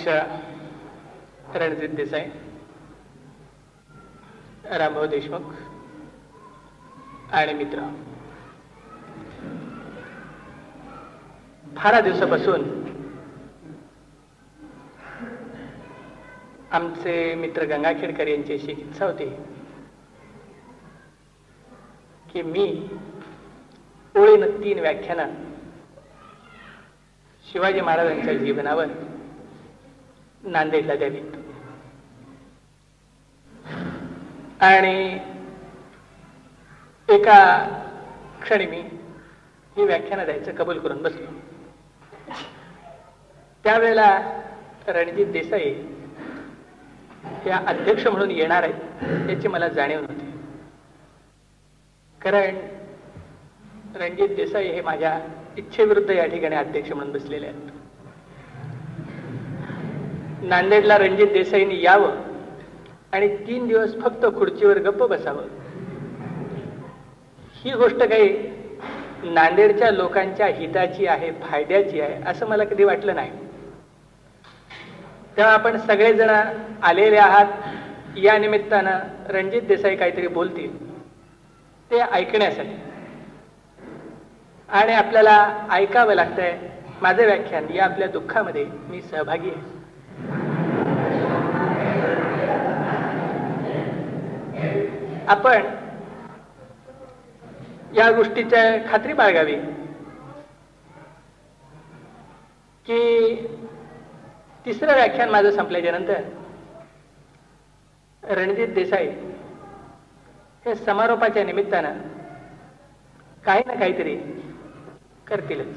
अध्यक्ष रणजित देसाई, रामभाऊ देशमुख आणि मित्र, फार दिवसापासून आमचे मित्र गंगाखेडकर यांची अशी इच्छा होती की मी ओळीनं 3 व्याख्यानं शिवाजी महाराजांच्या जीवनावर नांदेडला द्यावीत. आणि एका क्षणी मी ही व्याख्यानं द्यायचं कबूल करून बसलो. त्यावेळेला रणजित देसाई या अध्यक्ष म्हणून येणार आहेत याची मला जाणीव नव्हती. कारण रणजित देसाई हे माझ्या इच्छेविरुद्ध या ठिकाणी अध्यक्ष म्हणून बसलेले आहेत. नांदेडला रणजित देसाईंनी यावं आणि 3 दिवस फक्त खुर्चीवर गप्प बसावं, ही गोष्ट काही नांदेडच्या लोकांच्या हिताची आहे, फायद्याची आहे असं मला कधी वाटलं नाही. तेव्हा आपण सगळेजण आलेले आहात या निमित्तानं रणजित देसाई काहीतरी बोलतील ते ऐकण्यासाठी, आणि आपल्याला ऐकावं लागतंय. माझं व्याख्यान या आपल्या दुःखामध्ये मी सहभागी आहे. आपण या गोष्टीच्या खात्री बाळगावी की 3रं व्याख्यान माझं संपल्याच्या नंतर रणजित देसाई हे समारोपाच्या निमित्तानं काही ना काहीतरी करतीलच.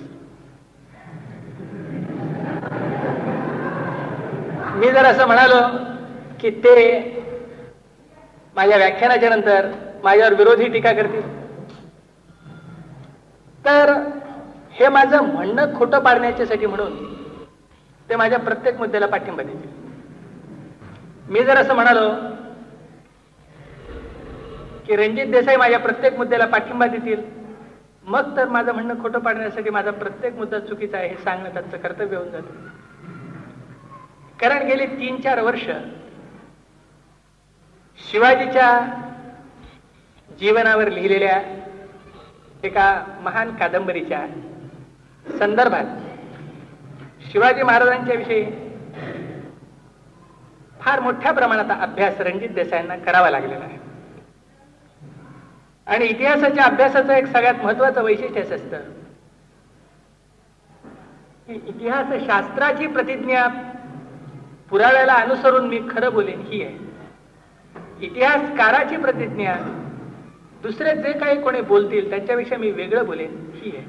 मी जर असं म्हणालो की ते माझ्या व्याख्यानाच्या नंतर माझ्यावर विरोधी टीका करतील तर हे माझं म्हणणं खोटं पाडण्याच्यासाठी म्हणून ते माझ्या प्रत्येक मुद्द्याला पाठिंबा देतील. मी जर असं म्हणालो की रणजित देसाई माझ्या प्रत्येक मुद्द्याला पाठिंबा देतील, मग तर माझं म्हणणं खोटं पाडण्यासाठी माझा प्रत्येक मुद्दा चुकीचा आहे हे सांगणं त्यांचं कर्तव्य होऊन जातं. कारण गेली 3-4 वर्ष शिवाजीच्या जीवनावर लिहिलेल्या एका महान कादंबरीच्या संदर्भात शिवाजी महाराजांच्या विषयी फार मोठ्या प्रमाणात अभ्यास रणजित देसाईंना करावा लागलेला आहे. आणि इतिहासाच्या अभ्यासाचं एक सगळ्यात महत्वाचं वैशिष्ट्य असं असतं की इतिहास शास्त्राची प्रतिज्ञा पुराव्याला अनुसरून मी खरं बोलेन ही आहे. इतिहासकाराची प्रतिज्ञा दुसरे जे काही कोणी बोलतील त्यांच्याविषयी मी वेगळं बोलेन ही आहे.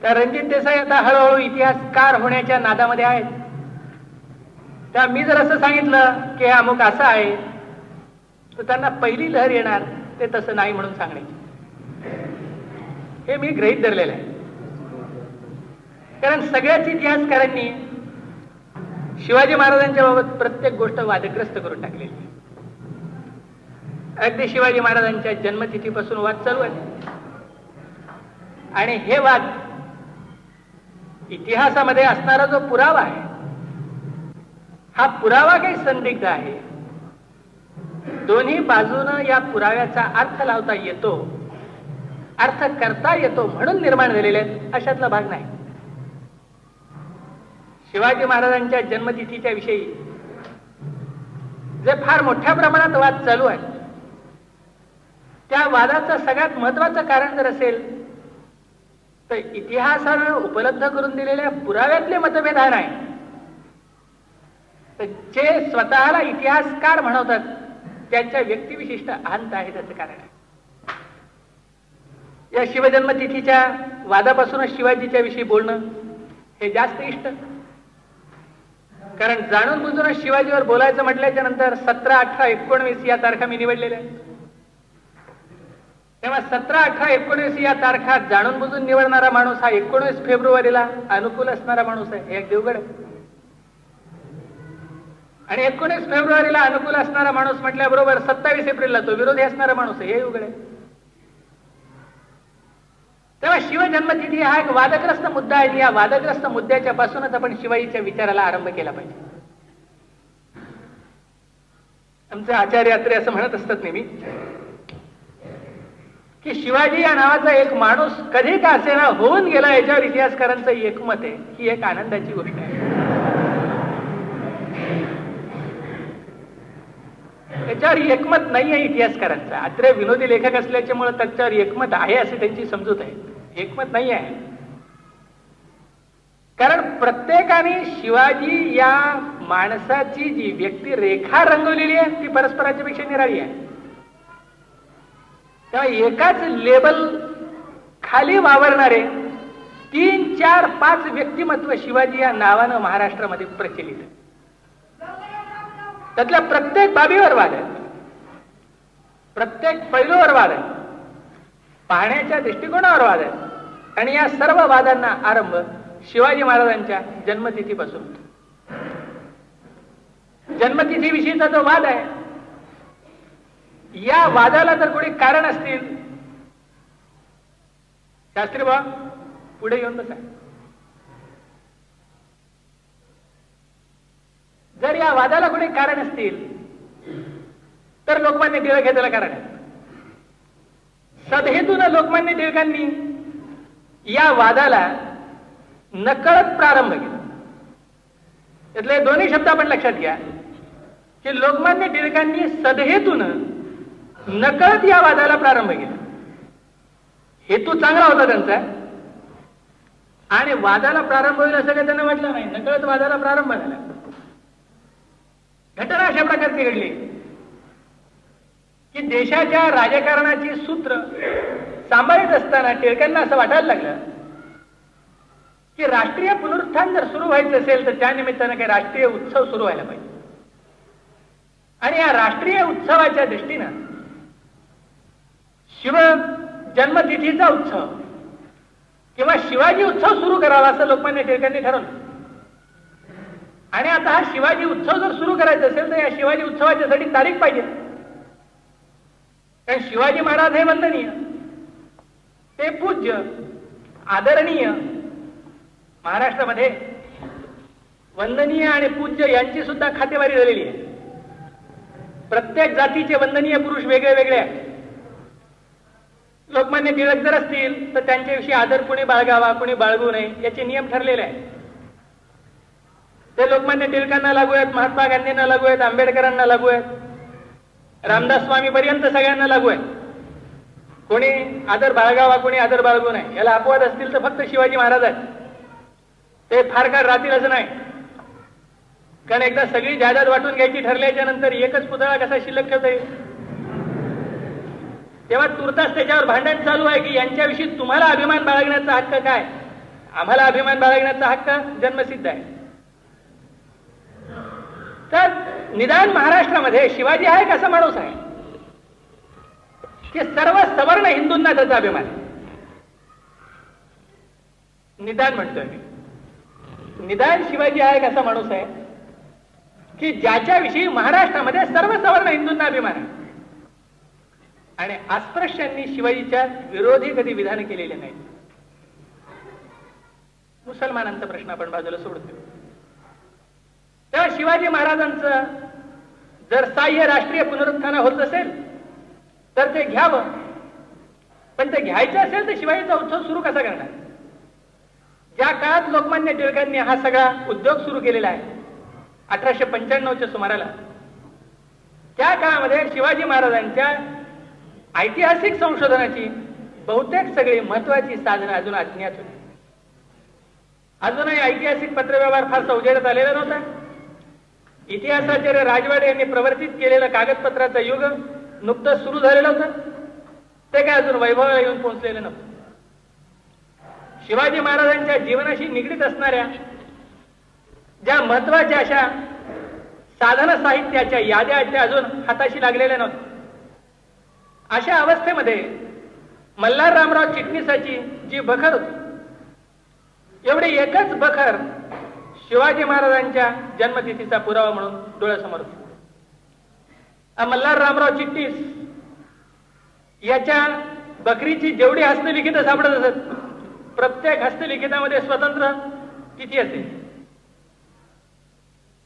तर रणजित देसाई आता हळूहळू इतिहासकार होण्याच्या नादामध्ये आहेत. त्या मी जर असं सांगितलं की हे अमुक असं आहे तर त्यांना पहिली लहर येणार ते तसं नाही म्हणून सांगण्याची. हे मी गृहीत धरलेलं आहे. कारण सगळ्याच इतिहासकारांनी शिवाजी महाराजांच्या बाबत प्रत्येक गोष्ट वादग्रस्त करून टाकलेली आहे. अगदी शिवाजी महाराजांच्या जन्मतिथीपासून वाद चालू आहे. आणि हे वाद इतिहासामध्ये असणारा जो पुरावा आहे हा पुरावा काही संदिग्ध आहे. दोन्ही बाजूनं या पुराव्याचा अर्थ लावता येतो, अर्थ करता येतो म्हणून निर्माण झालेले आहेत अशातला भाग नाही. शिवाजी महाराजांच्या जन्मतिथीच्या विषयी जे फार मोठ्या प्रमाणात वाद चालू आहे त्या वादाचं सगळ्यात महत्वाचं कारण जर असेल तर इतिहासानं उपलब्ध करून दिलेल्या पुराव्यातले मतभेद हा नाही, तर जे स्वतःला इतिहासकार म्हणवतात त्यांच्या व्यक्तिविशिष्ट अहंता आहे त्याचं कारण आहे. या शिवजन्मतिथीच्या वादापासूनच शिवाजीच्या विषयी बोलणं हे जास्त इष्ट. कारण जाणून बुजूनच शिवाजीवर बोलायचं म्हटल्याच्या नंतर 17, 18, 19 या तारखा मी निवडलेल्या आहेत. तेव्हा 17, 18, 19 या तारखा जाणून बुजून निवडणारा माणूस हा 19 फेब्रुवारीला अनुकूल असणारा माणूस आहे हे अगदी उघड आहे. आणि 19 फेब्रुवारीला अनुकूल असणारा माणूस म्हटल्याबरोबर 27 एप्रिलला तो विरोधी असणारा माणूस आहे हे उघड आहे. तेव्हा शिवजन्मतिथी हा एक वादग्रस्त मुद्दा आहे. या वादग्रस्त मुद्द्याच्या पासूनच आपण शिवाजीच्या विचाराला आरंभ केला पाहिजे. आमचे आचार्य अत्रे असं म्हणत असतात नेहमी की शिवाजी या नावाचा एक माणूस कधी का असेना होऊन गेला, याच्यावर इतिहासकारांचं एकमत आहे. ही एक आनंदाची गोष्ट आहे. त्याच्यावर एकमत नाही आहे इतिहासकारांचं. अत्रे विनोदी लेखक असल्याच्यामुळे त्याच्यावर एकमत आहे अशी त्यांची समजूत आहे. एकमत नाही आहे, कारण प्रत्येकाने शिवाजी या माणसाची जी व्यक्ती रेखा रंगवलेली आहे ती परस्पराच्या पेक्षा निराळी आहे. तेव्हा एकाच लेबल खाली वावरणारे 3, 4, 5 व्यक्तिमत्व शिवाजी या नावानं महाराष्ट्रामध्ये प्रचलित आहे. त्यातल्या प्रत्येक बाबीवर वाद आहे, प्रत्येक पैलूवर वाद आहे, पाहण्याच्या दृष्टिकोनावर वाद आहे. आणि या सर्व वादांना आरंभ शिवाजी महाराजांच्या जन्मतिथीपासून होतो. जन्मतिथीविषयीचा जो वाद आहे, या वादाला जर कोणी कारण असतील, शास्त्री बा पुढे येऊन बसा. जर या वादाला कोणी कारण असतील तर लोकमान्य टिळक हे त्याला कारण आहे. सदहेतून लोकमान्य टिळकांनी या वादाला नकळत प्रारंभ केला. त्यातले दोन्ही शब्द आपण लक्षात घ्या की लोकमान्य टिळकांनी सदहेतून नकळत या वादाला प्रारंभ केला. हेतू चांगला होता त्यांचा आणि वादाला प्रारंभ होईल असं काही त्यांना वाटलं नाही. नकळत वादाला प्रारंभ झाला. घटना अशा प्रकारची घडली की देशाच्या राजकारणाची सूत्र सांभाळत असताना टिळकांना असं वाटायला लागलं की राष्ट्रीय पुनरुत्थान जर सुरू व्हायचं असेल तर त्या निमित्तानं काही राष्ट्रीय उत्सव सुरू व्हायला पाहिजे. आणि या राष्ट्रीय उत्सवाच्या दृष्टीनं शिव जन्मतिथीचा उत्सव किंवा शिवाजी उत्सव सुरू करावा असं लोकमान्य टिळकांनी ठरवलं. आणि आता हा शिवाजी उत्सव जर सुरू करायचा असेल तर या शिवाजी उत्सवाच्यासाठी तारीख पाहिजे. कारण शिवाजी महाराज हे वंदनीय, ते पूज्य, आदरणीय. महाराष्ट्रामध्ये वंदनीय आणि पूज्य यांची सुद्धा खातेवारी झालेली आहे. प्रत्येक जातीचे वंदनीय पुरुष वेगळे वेगळे आहेत. लोकमान्य टिळक जर असतील तर त्यांच्याविषयी आदर कुणी बाळगावा, कुणी बाळगू नये याचे नियम ठरलेले आहेत. ते लोकमान्य टिळकांना लागू आहेत, महात्मा गांधींना लागू आहेत, आंबेडकरांना लागू आहेत, रामदास स्वामी पर्यंत सगळ्यांना लागू आहेत. कोणी आदर बाळगावा, कोणी आदर बाळगू नये याला अपवाद असतील तर फक्त शिवाजी महाराज आहेत. ते फार काळ राहतील असं नाही, कारण एकदा सगळी जायदाद वाटून घ्यायची ठरल्याच्या नंतर एकच पुतळा कसा शिल्लक ठेवता येईल. तेव्हा तुर्तास त्याच्यावर भांडण चालू आहे की यांच्याविषयी तुम्हाला अभिमान बाळगण्याचा हक्क काय. आम्हाला अभिमान बाळगण्याचा हक्क जन्मसिद्ध आहे. तर निदान महाराष्ट्रामध्ये शिवाजी हा एक असा माणूस आहे की सर्व सवर्ण हिंदूंना त्याचा अभिमान आहे. निदान म्हणतोय मी, निदान शिवाजी हा एक असा माणूस आहे की ज्याच्याविषयी महाराष्ट्रामध्ये सर्व सवर्ण हिंदूंना अभिमान आहे. आणि अस्पृश्यांनी शिवाजीच्या विरोधी कधी विधान केलेले नाही. मुसलमानांचा प्रश्न आपण बाजूला सोडतो. तेव्हा शिवाजी महाराजांचं जर साह्य राष्ट्रीय पुनरुत्थान होत असेल तर ते घ्यावं, पण ते घ्यायचं असेल तर शिवाजीचा उत्सव सुरू कसा करणार. ज्या काळात लोकमान्य टिळकांनी हा सगळा उद्योग सुरू केलेला आहे 1895च्या सुमाराला, त्या काळामध्ये शिवाजी महाराजांच्या ऐतिहासिक संशोधनाची बहुतेक सगळी महत्वाची साधनं अजून अज्ञात होती. अजूनही ऐतिहासिक पत्रव्यवहार फारसा उजेडात आलेला नव्हता. इतिहासाचार्य राजवाडे यांनी प्रवर्तित केलेलं कागदपत्राचं युग नुकतंच सुरू झालेलं होतं. ते काय अजून वैभवाला येऊन पोहोचलेलं नव्हतं. शिवाजी महाराजांच्या जीवनाशी निगडीत असणाऱ्या ज्या महत्वाच्या अशा साधन साहित्याच्या याद्या आहेत त्या अजून हाताशी लागलेल्या नव्हत्या. अशा अवस्थेमध्ये मल्हार रामराव चिटणीसाची जी बखर होती, एवढी एकच बखर शिवाजी महाराजांच्या जन्मतिथीचा पुरावा म्हणून डोळ्यासमोर होती. मल्हार रामराव चिटणीस याच्या बकरीची जेवढी हस्तलिखित सापडत असत प्रत्येक हस्तलिखितामध्ये स्वतंत्र तिथी असते.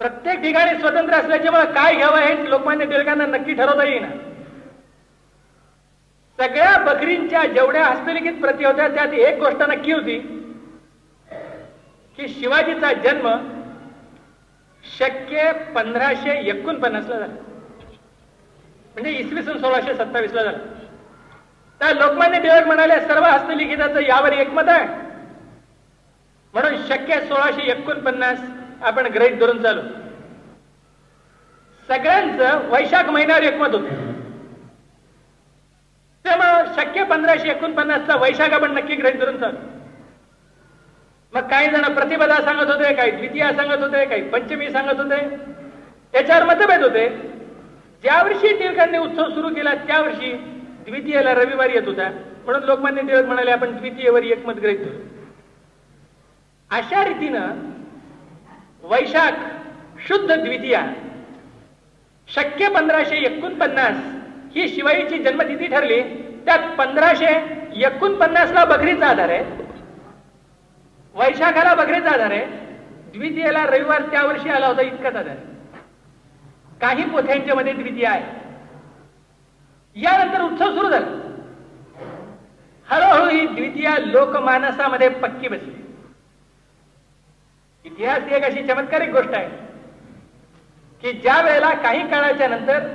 प्रत्येक ठिकाणी स्वतंत्र असल्याच्यामुळे काय घ्यावं हे लोकमान्य टिळकांना नक्की ठरवता येईना. सगळ्या बकरींच्या जेवढ्या हस्तलिखित प्रती होत्या त्यात एक गोष्ट नक्की होती की शिवाजीचा जन्म शक्य 1549 ला झाला, म्हणजे इसवी सन 1627 ला झाला. तर लोकमान्य टिळक म्हणाले सर्व हस्तलिखिताचं यावर एकमत आहे, म्हणून शक्य 1649 आपण गृहीत धरून चालू. सगळ्यांचं वैशाख महिन्यावर एकमत होतं, त्यामुळे शक्य 1549 वैशाख आपण नक्की गृहीत धरून चालू. मग काही जण प्रतिपदा सांगत होते, काही द्वितीया सांगत होते, काही पंचमी सांगत होते, त्याच्यावर मतभेद होते. ज्या वर्षी टिळकांनी उत्सव सुरू केला त्या वर्षी द्वितीयेला रविवारी येत होता, म्हणून लोकमान्य टिळक म्हणाले आपण द्वितीयेवर एकमत गृहीत धरू. अशा रीतीनं वैशाख शुद्ध द्वितीया शक्य 1549 ही शिवाजीची जन्मतिथी ठरली. त्यात 1549 ला बकरीचा आधार आहे, वैशाखाला बकरीचा आधार आहे, द्वितीयेला रविवार त्या वर्षी आला होता इतकाच आधार आहे. काही पोथ्यांच्या मध्ये द्वितीय आहे. यानंतर उत्सव सुरू झाला. हळूहळू ही द्वितीया लोकमानसामध्ये पक्की बसली. इतिहास ही एक अशी चमत्कारिक गोष्ट आहे की ज्या वेळेला काही काळाच्या नंतर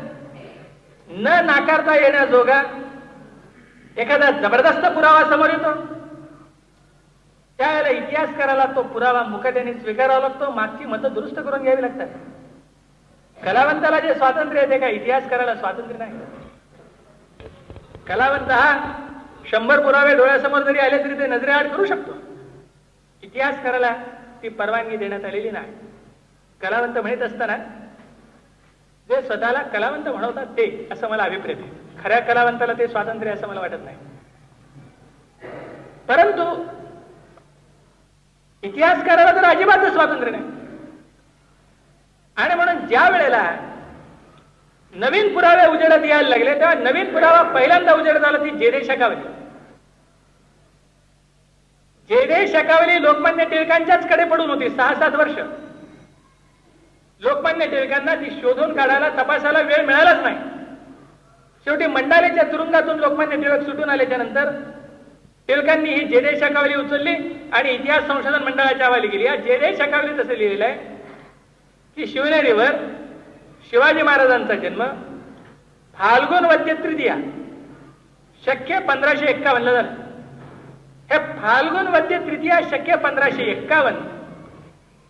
न नाकारता येण्याजोगा एखादा जबरदस्त पुरावा समोर येतो, त्यावेळेला इतिहासकाराला तो पुरावा मुकाट्याने स्वीकारावा लागतो, मागची मतं दुरुस्त करून घ्यावी लागतात. कलावंताला जे स्वातंत्र्य येते का इतिहासकाराला स्वातंत्र्य नाही. कलावंत हा 100 पुरावे डोळ्यासमोर जरी आले तरी ते नजरेआड करू शकतो. इतिहासकाराला ती परवानगी देण्यात आलेली नाही. कलावंत म्हणत असताना जे स्वतःला कलावंत म्हणवतात ते असं मला अभिप्रेत आहे. खऱ्या कलावंताला ते स्वातंत्र्य असं मला वाटत नाही. परंतु इतिहासकाराला तर अजिबातच स्वातंत्र्य नाही. आणि म्हणून ज्या वेळेला नवीन पुरावे उजेडात यायला लागले तेव्हा नवीन पुरावा पहिल्यांदा उजेडात आला ती जेधे शकावली. जेधे शकावली लोकमान्य टिळकांच्याच कडे पडून होती 6-7 वर्ष. लोकमान्य टिळकांना ती शोधून काढायला तपासायला वेळ मिळालाच नाही. शेवटी मंडालेच्या तुरुंगातून लोकमान्य टिळक सुटून आल्याच्या नंतर टिळकांनी ही जेधे शकावली उचलली आणि इतिहास संशोधन मंडळाच्या हवाली केली. या जेधे शकावलीत असं लिहिलेलं आहे की शिवनेरीवर शिवाजी महाराजांचा जन्म फाल्गुन वद्य तृतीया शक्य 1551 ला झाला. हे फाल्गुन वद्य तृतीया शक्य 1551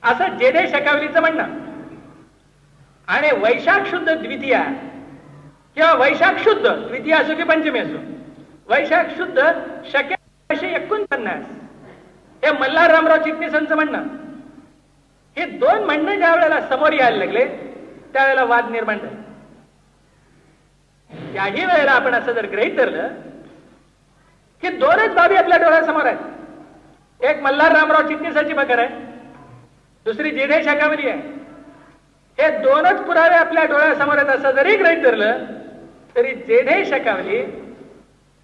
असं जेधे शकावलीचं म्हणणं. आणि वैशाख शुद्ध द्वितीया किंवा वैशाख शुद्ध द्वितीया असो की पंचमी असो, वैशाख शुद्ध शक्य 1549 हे मल्हार रामराव चिटणीसांचं म्हणणं. हे दोन म्हणणं ज्या वेळेला समोर यायला लागले त्यावेळेला वाद निर्माण झाले. त्याही वेळेला आपण असं जर गृहीत धरलं की दोनच बाबी आपल्या डोळ्यासमोर आहेत. एक मल्हार रामराव चिटणीसाची बकर आहे, दुसरी जेधे शकावली आहे. हे दोनच पुरावे आपल्या डोळ्यासमोर आहेत असं जरी गृहीत धरलं तरी जेधे शकावली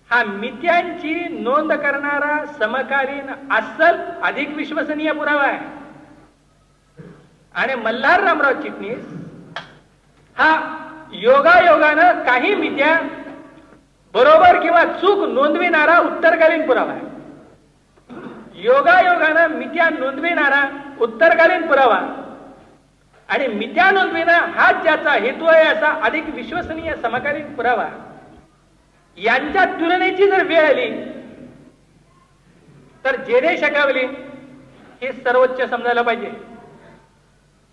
हा मित्यांची नोंद करणारा समकालीन अस्सल अधिक विश्वसनीय पुरावा आहे. आणि मल्हार रामराव चिटणीस हा योगायोगानं काही मित्या बरोबर किंवा चूक नोंदविणारा उत्तरकालीन पुरावा आहे. योगायोगानं मित्या नोंदविणारा उत्तरकालीन पुरावा आणि मित्या नोंदविणं हाच ज्याचा हेतू आहे असा अधिक विश्वसनीय समकालीन पुरावा यांच्या तुलनेची जर वेळ आली तर जेधे शकावली हे सर्वोच्च समजायला पाहिजे.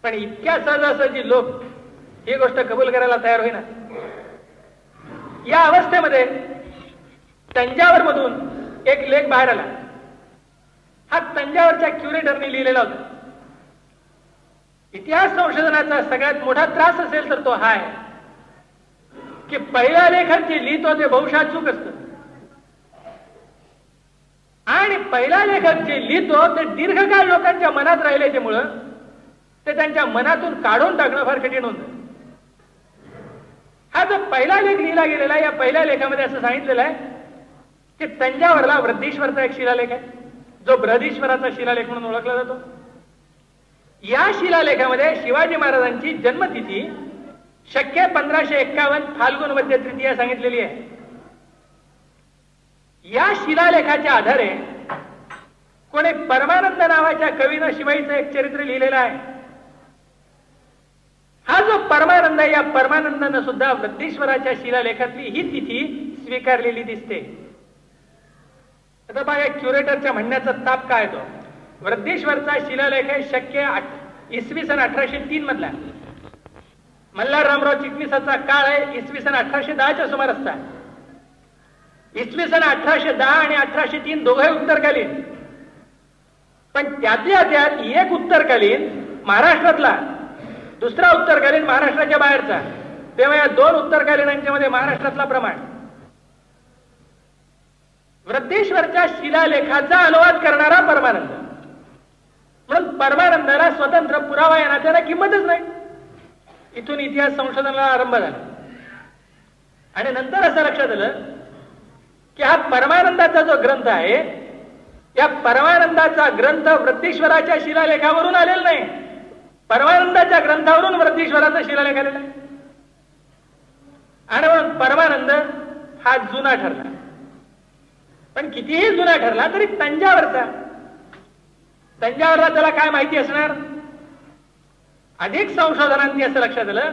पण इतक्या सहजासहजी लोक ही गोष्ट कबूल करायला तयार होईना. या अवस्थेमध्ये तंजावर मधून एक लेख बाहेर आला. हा तंजावरच्या क्युरेटरने लिहिलेला होता. इतिहास संशोधनाचा सगळ्यात मोठा त्रास असेल तर तो हा आहे की पहिल्या लेखात जे लिहितो ते बहुशः चूक असतं आणि पहिल्या लेखात जे लिहितो ते दीर्घकाळ लोकांच्या मनात राहिल्याच्यामुळं ते त्यांच्या मनातून काढून टाकणं फार कठीण होतं. हा जो पहिला लेख लिहिला गेलेला या पहिल्या लेखामध्ये असं सांगितलेलं आहे की तंजावरला वृद्धीश्वरचा एक शिलालेख आहे, जो बृहदीश्वराचा शिलालेख म्हणून ओळखला जातो. या शिलालेखामध्ये शिवाजी महाराजांची जन्मतिथी शक्य 1551 फाल्गुन वद्य तृतीया सांगितलेली आहे. या शिलालेखाच्या आधारे कोणी परमानंद नावाच्या कवीनं शिवाजीचं एक चरित्र लिहिलेलं आहे. हा जो परमानंद आहे, या परमानंदानं सुद्धा वृद्धीश्वराच्या शिलालेखातली ही तिथी स्वीकारलेली दिसते. आता बघा, क्युरेटरच्या म्हणण्याचा ताप काय तो. वृद्धीश्वरचा शिलालेख आहे शक्य इसवी सन 1803 मधला. मल्हाररामराव चिटणीसाचा काळ आहे इसवी सन 1810च्या सुमारासचा. इसवी सन 1810 आणि 1803 दोघंही उत्तरकालीन. पण त्यातल्या त्यात एक उत्तरकालीन महाराष्ट्रातला, दुसरा उत्तरकालीन महाराष्ट्राच्या बाहेरचा. तेव्हा या दोन उत्तरकालीनांच्या मध्ये महाराष्ट्रातला प्रमाण. वृद्धीश्वरच्या शिलालेखाचा अनुवाद करणारा परमानंद, म्हणून परमानंदाला स्वतंत्र पुरावा या नात्याला किंमतच नाही. इथून इतिहास संशोधनाला आरंभ झाला आणि नंतर असं लक्षात आलं की हा परमानंदाचा जो ग्रंथ आहे, या परमानंदाचा ग्रंथ वृद्धीश्वराच्या शिलालेखावरून आलेला नाही, परमानंदाच्या ग्रंथावरून वृद्धीश्वराचा शिलालेख आलेला आहे. आणि म्हणून परमानंद हा जुना ठरला. पण कितीही जुना ठरला तरी तंजावरचा, तंजावरला त्याला काय माहिती असणार. अधिक संशोधनांनी असं लक्षात आलं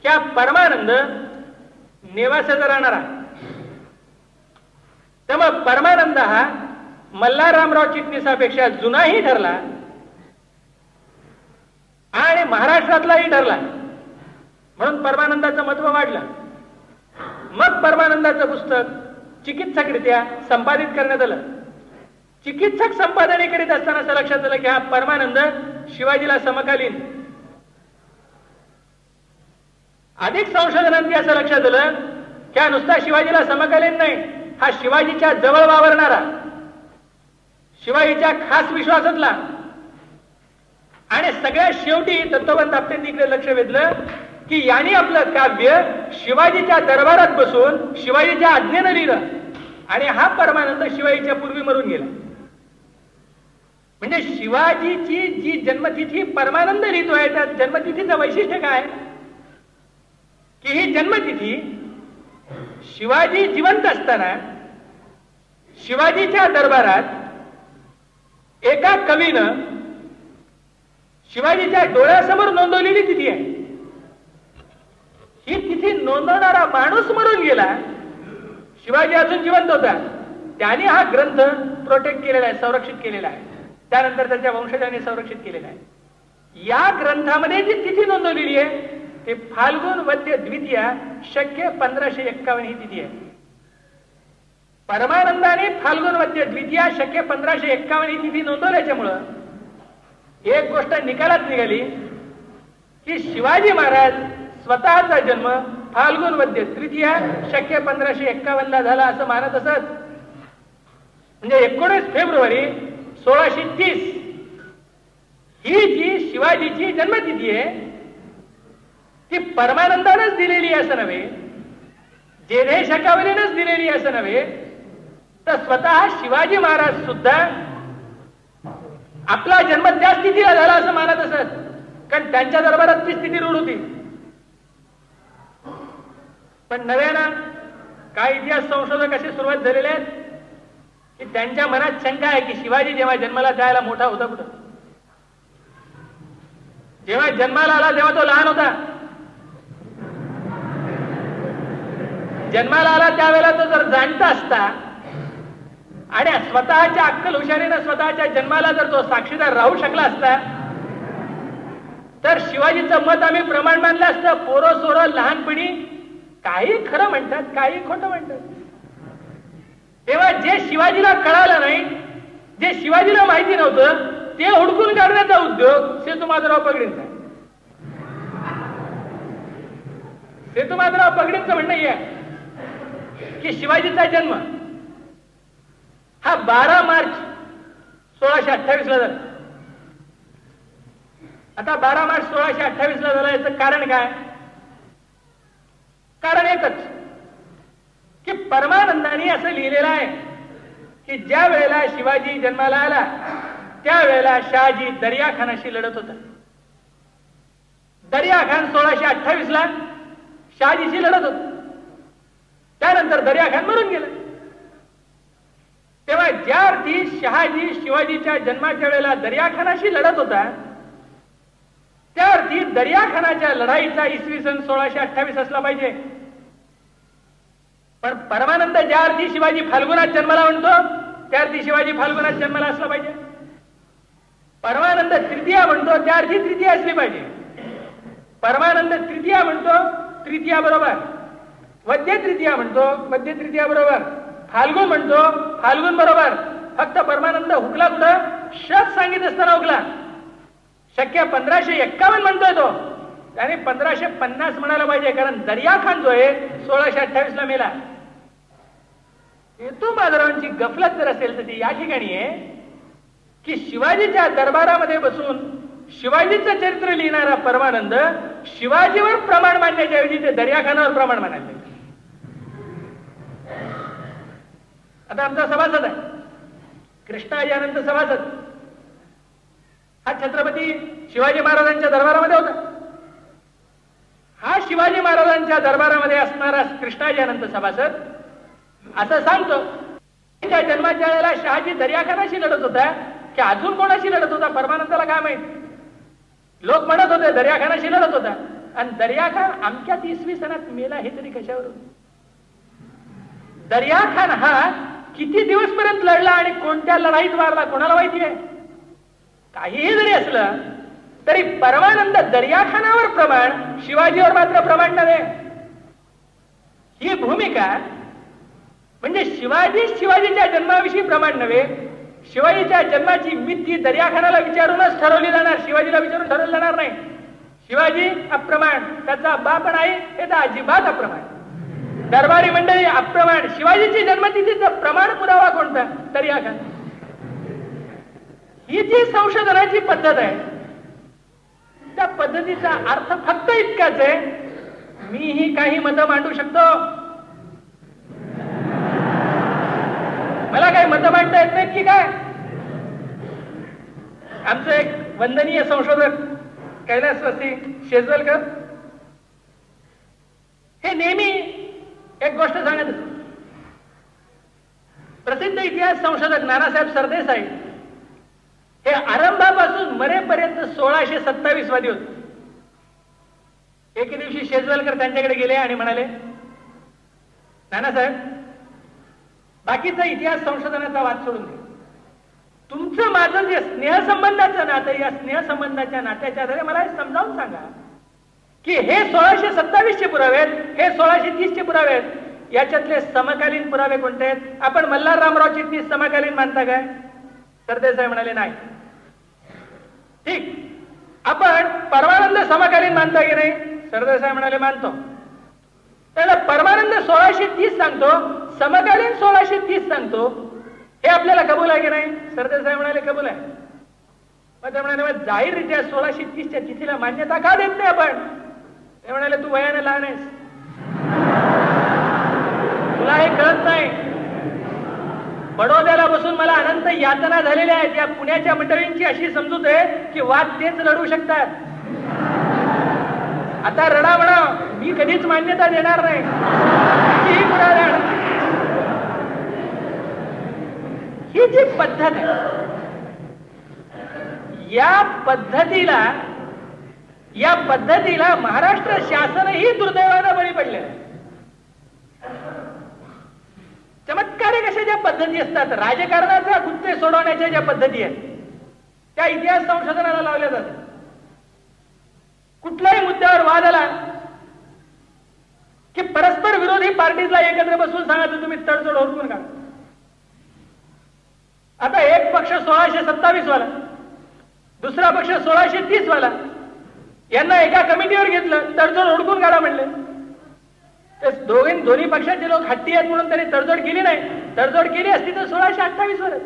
की हा परमानंद नेवासाचा राहणारा. त्यामुळे परमानंद हा मल्हाररामराव चिटणीसापेक्षा जुनाही ठरला आणि महाराष्ट्रातलाही ठरला. म्हणून परमानंदाचं महत्व वाढलं. मग परमानंदाचं पुस्तक चिकित्सकरित्या संपादित करण्यात आलं. चिकित्सक संपादने करीत असताना असं लक्षात आलं की हा परमानंद शिवाजीला समकालीन. अधिक संशोधनांनी असं लक्षात आलं की हा नुसता शिवाजीला समकालीन नाही, हा शिवाजीच्या जवळ वावरणारा, शिवाजीच्या खास विश्वासातला. आणि सगळ्यात शेवटी दत्तोबंत आपटेंकडे लक्ष वेधलं की यांनी आपलं काव्य शिवाजीच्या दरबारात बसून शिवाजीच्या आज्ञेनं लिहिलं आणि हा परमानंद शिवाजीच्या पूर्वी मरून गेला. म्हणजे शिवाजीची जी जन्मतिथी परमानंद लिहितोय, त्या जन्मतिथीचं वैशिष्ट्य काय की ही जन्मतिथी शिवाजी जिवंत असताना शिवाजीच्या दरबारात एका कवीनं शिवाजीच्या डोळ्यासमोर नोंदवलेली तिथी आहे. ही तिथी नोंदवणारा माणूस मरून गेला, शिवाजी अजून जिवंत होता, त्याने हा ग्रंथ प्रोटेक्ट केलेला आहे, संरक्षित केलेला आहे. त्यानंतर त्याच्या वंशजांनी संरक्षित केलेला आहे. या ग्रंथामध्ये जी तिथी नोंदवलेली आहे ते फाल्गुन वद्य द्वितीया शक्य 1551 ही तिथी आहे. परमानंदाने फाल्गुन वद्य द्वितीया शक्य 1551 ही तिथी नोंदवल्याच्यामुळं एक गोष्ट निकालात निघाली की शिवाजी महाराज स्वतःचा जन्म फाल्गुन वद्य तृतीया शक्य 1551 झाला असं मानत असत. म्हणजे 19 फेब्रुवारी 1630 ही जी शिवाजीची जन्मतिथी आहे ती परमानंदानेच दिलेली असं नव्हे, जेधे शकावलीनेच दिलेली असं नव्हे, तर स्वतः शिवाजी महाराज सुद्धा आपला जन्म त्या स्थितीला झाला असं मानत असत. कारण त्यांच्या दरबारात ती स्थिती रूढ होती. पण नव्यानं काही इतिहास संशोधक असे सुरुवात झालेले आहेत की त्यांच्या मनात शंका आहे की शिवाजी जेव्हा जन्माला त्याला मोठा होता कुठं, जेव्हा जन्माला आला तेव्हा तो लहान होता. जन्माला आला त्यावेळेला तो जर जाणता असता आणि स्वतःच्या अक्कल हुशारीनं स्वतःच्या जन्माला जर तो साक्षीदार राहू शकला असता तर शिवाजीचं मत आम्ही प्रमाण मानलं असतं. पोरं सोरं लहानपणी काही खरं म्हणतात, काही खोटं म्हणतात. तेव्हा जे शिवाजीला कळालं नाही, जे शिवाजीला माहिती नव्हतं, ते हुडकून काढण्याचा उद्योग सेतुमाधवराव पगडींचा. सेतुमाधवराव पगडींचं म्हणणं हे आहे की शिवाजीचा जन्म हा 12 मार्च 1628 ला झाला. आता 12 मार्च 1628 ला झाला, याचं कारण काय? कारण एकच की परमानंदाने असं लिहिलेलं आहे की ज्या वेळेला शिवाजी जन्माला आला त्यावेळेला शहाजी दर्याखानाशी लढत होता. दर्याखान 1628ला शहाजीशी लढत होत. त्यानंतर दर्याखान मरून गेला. तेव्हा ज्या अर्थी शहाजी शिवाजीच्या जन्माच्या वेळेला दर्याखानाशी लढत होता त्या अर्थी दर्याखानाच्या लढाईचा इसवी सन 1628 असला पाहिजे. पण परमानंद ज्या अर्थी शिवाजी फाल्गुनात जन्माला म्हणतो त्या अर्थी शिवाजी फाल्गुनात जन्माला असला पाहिजे. परमानंद तृतीया म्हणतो त्या अर्थी तृतीया असली पाहिजे. परमानंद तृतीया म्हणतो तृतीया बरोबर, वद्य तृतीया म्हणतो वद्य तृतीया बरोबर, फाल्गुन म्हणतो फाल्गुन बरोबर. फक्त परमानंद हुकला कुठं? शत सांगित असताना हुकला. शक्य 1551 म्हणतोय तो, त्याने 1550 म्हणायला पाहिजे, कारण दर्याखान जो आहे 1628 ला मेला. हेतू माधवरावांची गफलत जर असेल तर ती या ठिकाणी आहे की शिवाजीच्या दरबारामध्ये बसून शिवाजीचं चरित्र लिहिणारा परमानंद शिवाजीवर प्रमाण मानण्याच्या ऐवजी ते दर्याखानावर प्रमाण मानायचे. आता आमचा सभासद आहे कृष्णाजी अनंत सभासद, हा छत्रपती शिवाजी महाराजांच्या दरबारामध्ये होता. हा शिवाजी महाराजांच्या दरबारामध्ये असणारा कृष्णाजी अनंत सभासद असं सांगतो त्या जन्माच्या वेळेला शहाजी दर्याखानाशी लढत होता की अजून कोणाशी लढत होता परमानंदाला काय माहित. लोक म्हणत होते दर्याखानाशी लढत होता, आणि दर्याखान अमक्यात इसवी सणात मेला हे तरी कशावरून. दर्याखान हा किती दिवसपर्यंत लढला आणि कोणत्या लढाईत वारला कोणाला माहिती आहे. काहीही जरी असलं तरी परमानंद दर्याखानावर प्रमाण, शिवाजीवर मात्र प्रमाण नव्हे. ही भूमिका म्हणजे शिवाजीच्या जन्माविषयी प्रमाण नव्हे, शिवाजीच्या जन्माची मिती दर्याखानाला विचारूनच ठरवली जाणार, शिवाजीला विचारून ठरवलं जाणार नाही. शिवाजी अप्रमाण, त्याचा बाप नाही हे तर अजिबात अप्रमाण. दरबारी मंडळी अप्रमाण, शिवाजीची जन्मतिथीचं प्रमाण पुरावा कोणता? दर्याखान. ही जी संशोधनाची पद्धत आहे त्या पद्धतीचा अर्थ फक्त इतकाच आहे, मीही काही मतं मांडू शकतो, मला काही मतं मांडता येत नाहीत की काय. आमचं एक वंदनीय संशोधक कैलासवासी शेजवलकर हे नेहमी एक गोष्ट सांगत असत. प्रसिद्ध इतिहास संशोधक नानासाहेब सरदेसाई हे आरंभापासून मरेपर्यंत 1627 वादी होते. एके दिवशी शेजवलकर त्यांच्याकडे गेले आणि म्हणाले, नानासाहेब बाकीचा इतिहास संशोधनाचा वाद सोडून दे, तुमचं माझं जे स्नेहसंबंधाचं नातं, या स्नेहसंबंधाच्या नात्याच्या आधारे मला हे समजावून सांगा की हे 1627 चे पुरावे आहेत, हे 1630 चे पुरावे आहेत, याच्यातले समकालीन पुरावे कोणते आहेत? आपण मल्हार रामराव चिटणीस समकालीन मानता काय? सरदेसाई म्हणाले नाही. ठीक, आपण परमानंद समकालीन मानता की नाही? सरदेसाई म्हणाले मानतो. त्याला परमानंद 1630 सांगतो, समकालीन 1630 सांगतो, हे आपल्याला कबूल आहे की नाही? सरदेसाई म्हणाले कबूल आहे. मग ते म्हणाले जाहीररित्या 1630च्या तिथीला मान्यता का देत नाही आपण? ते म्हणाले तू वयाने लहान आहेस, तुला हे कळत नाही. बडोद्याला बसून मला अनंत यातना झालेल्या आहेत. या पुण्याच्या मंडळींची अशी समजूत आहे की वाद तेच लढू शकतात. आता रडा म्हणा, मी कधीच मान्यता देणार नाही. ही जी पद्धत आहे, या पद्धतीला महाराष्ट्र शासनही दुर्दैवानं बळी पडले. चमत्कारी कशा ज्या पद्धती असतात, राजकारणाच्या गुत्ते सोडवण्याच्या ज्या पद्धती आहेत त्या इतिहास संशोधनाला लावल्या जातात. कुठल्याही मुद्द्यावर वाद आला की परस्पर विरोधी पार्टीजला एकत्र बसून सांगायचं तुम्ही तडजोड ओळखून काढा. आता एक पक्ष 1627 वाला, दुसरा पक्ष 1630 वाला, यांना एका कमिटीवर घेतलं, तडजोड ओळखून काढा म्हणले. दोन्ही पक्षाचे लोक हट्टी आहेत म्हणून त्यांनी तडजोड केली नाही. तडजोड केली असती तर 1628 वरच.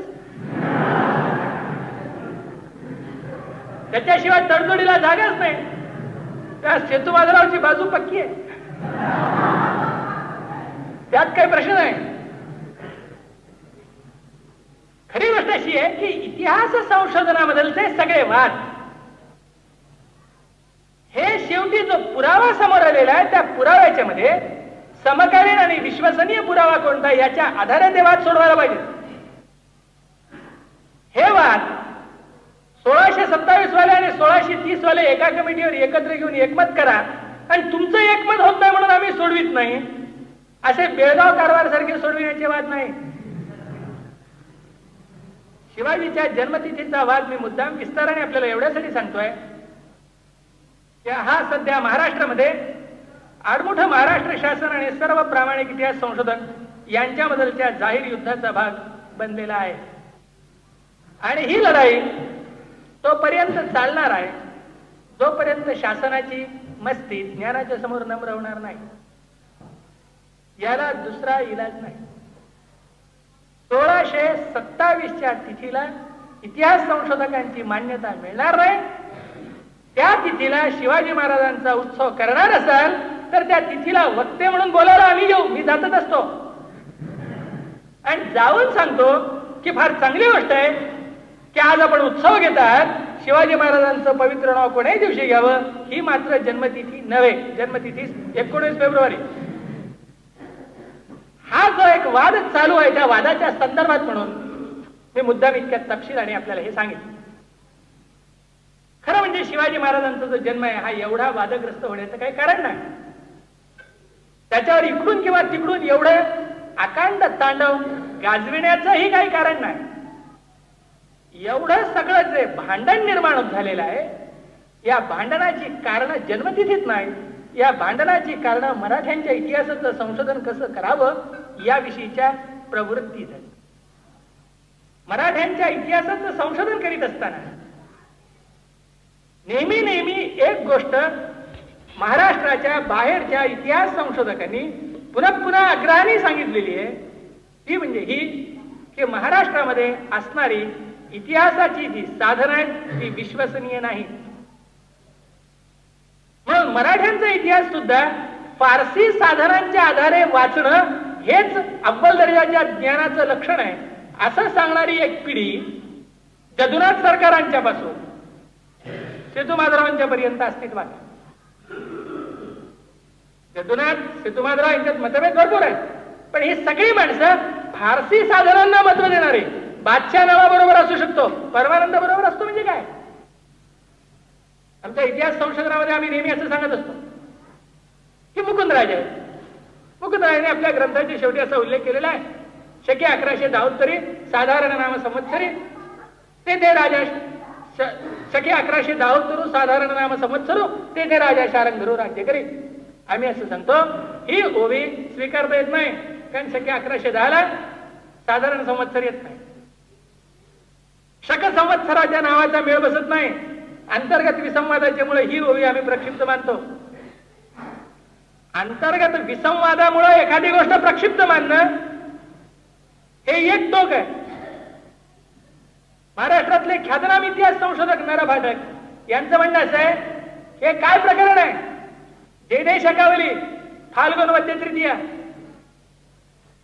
त्याच्याशिवाय तडजोडीला जागाच नाही. त्या सेतू बाजारावरची बाजू पक्की आहे. त्यात काही प्रश्न नाही. खरी गोष्ट अशी आहे की इतिहास संशोधनाबद्दलचे सगळे वाद हे शेवटी जो पुरावा समोर आलेला आहे त्या पुराव्याच्या मध्ये समकालीन आणि विश्वसनीय पुरावा कोणता याच्या आधारे ते वाद सोडवायला पाहिजे. हे वाद 1627 वाले आणि 1630 वाले एका कमिटीवर एकत्र घेऊन एकमत करा आणि तुमचं एकमत होत नाही म्हणून आम्ही सोडवित नाही असे बेळगाव कारभार सारखे सोडविण्याचे वाद नाही. शिवाजीच्या जन्मतिथीचा वाद मी मुद्दाम विस्ताराने आपल्याला एवढ्यासाठी सांगतोय की हा सध्या महाराष्ट्रामध्ये आडमुठं महाराष्ट्र शासन आणि सर्व प्रामाणिक इतिहास संशोधक यांच्याबद्दलच्या जाहीर युद्धाचा भाग बनलेला आहे. आणि ही लढाई तोपर्यंत चालणार आहे जोपर्यंत शासनाची मस्ती ज्ञानाच्या समोर नम्र होणार नाही. याला दुसरा इलाज नाही. 1627च्या तिथीला इतिहास संशोधकांची मान्यता मिळणार नाही. त्या तिथीला शिवाजी महाराजांचा उत्सव करणार असाल तर त्या तिथीला वक्ते म्हणून बोलायला आम्ही येऊ. मी जातच असतो आणि जाऊन सांगतो की फार चांगली गोष्ट आहे की आज आपण उत्सव घेतात. शिवाजी महाराजांचं पवित्र नाव कोण्याही दिवशी घ्यावं. ही मात्र जन्मतिथी नव्हे. जन्मतिथी 19 फेब्रुवारी. हा जो एक वाद चालू आहे त्या वादाच्या संदर्भात म्हणून मी मुद्दाम इतक्या तपशीलाने आपल्याला हे सांगितलं. खरं म्हणजे शिवाजी महाराजांचा जो जन्म आहे हा एवढा वादग्रस्त होण्याचं काही कारण नाही. त्याच्यावर इकडून किंवा तिकडून एवढं अकांड तांडव गाजविण्याचंही काही कारण नाही. एवढं सगळं जे भांडण निर्माण झालेलं आहे या भांडणाची कारणं जन्मतिथीत नाही. या भांडणाची कारणं मराठ्यांच्या इतिहासाचं संशोधन कसं करावं याविषयीच्या प्रवृत्ती झाली. मराठ्यांच्या इतिहासाचं संशोधन करीत असताना नेहमी नेहमी एक गोष्ट महाराष्ट्राच्या बाहेरच्या इतिहास संशोधकांनी पुन्हा पुन्हा आग्रहाने सांगितलेली आहे. ती म्हणजे ही की महाराष्ट्रामध्ये असणारी इतिहासाची जी साधनं आहेत ती विश्वसनीय नाही. म्हणून मराठ्यांचा इतिहास सुद्धा फारसी साधनांच्या आधारे वाचणं हेच अव्वल दर्जाच्या ज्ञानाचं लक्षण आहे असं सांगणारी एक पिढी जदुनाथ सरकारांच्या पासून सेतुमाधवरावांच्या पर्यंत अस्तित्वात. जदुनाथ सेतुमाधवराव यांच्यात मतभेद भरपूर आहेत पण ही सगळी माणसं फारसी साधनांना महत्व देणारे. बादशाह नवाबरोबर असू शकतो, परमानंद बरोबर असतो म्हणजे काय. आमच्या इतिहास संशोधनामध्ये आम्ही नेहमी असं सांगत असतो की मुकुंदराज आहे. मुकुंदराजाने आपल्या ग्रंथाच्या शेवटी असा उल्लेख केलेला आहे शके 1172 साधारण नाम संवत्सरी ते राजा शके 1172 साधारण नाम संवत्सरू ते राजा शारंगधरू राज्य करी. आम्ही असं सांगतो ही ओवी स्वीकारता येत नाही कारण शके 1110 साधारण संवत्सर येत नाही. शक संवत्सराच्या नावाचा मेळ बसत नाही. अंतर्गत विसंवादाच्यामुळे ही ओवी आम्ही प्रक्षिप्त मानतो. अंतर्गत विसंवादामुळे एखादी गोष्ट प्रक्षिप्त मानणं हे एक टोक आहे. महाराष्ट्रातले ख्यातनाम इतिहास संशोधक नर भाटक यांचं म्हणणं असं आहे हे काय प्रकरण आहे. जयदेव शकावली फाल्गुन वद्य तृतीया,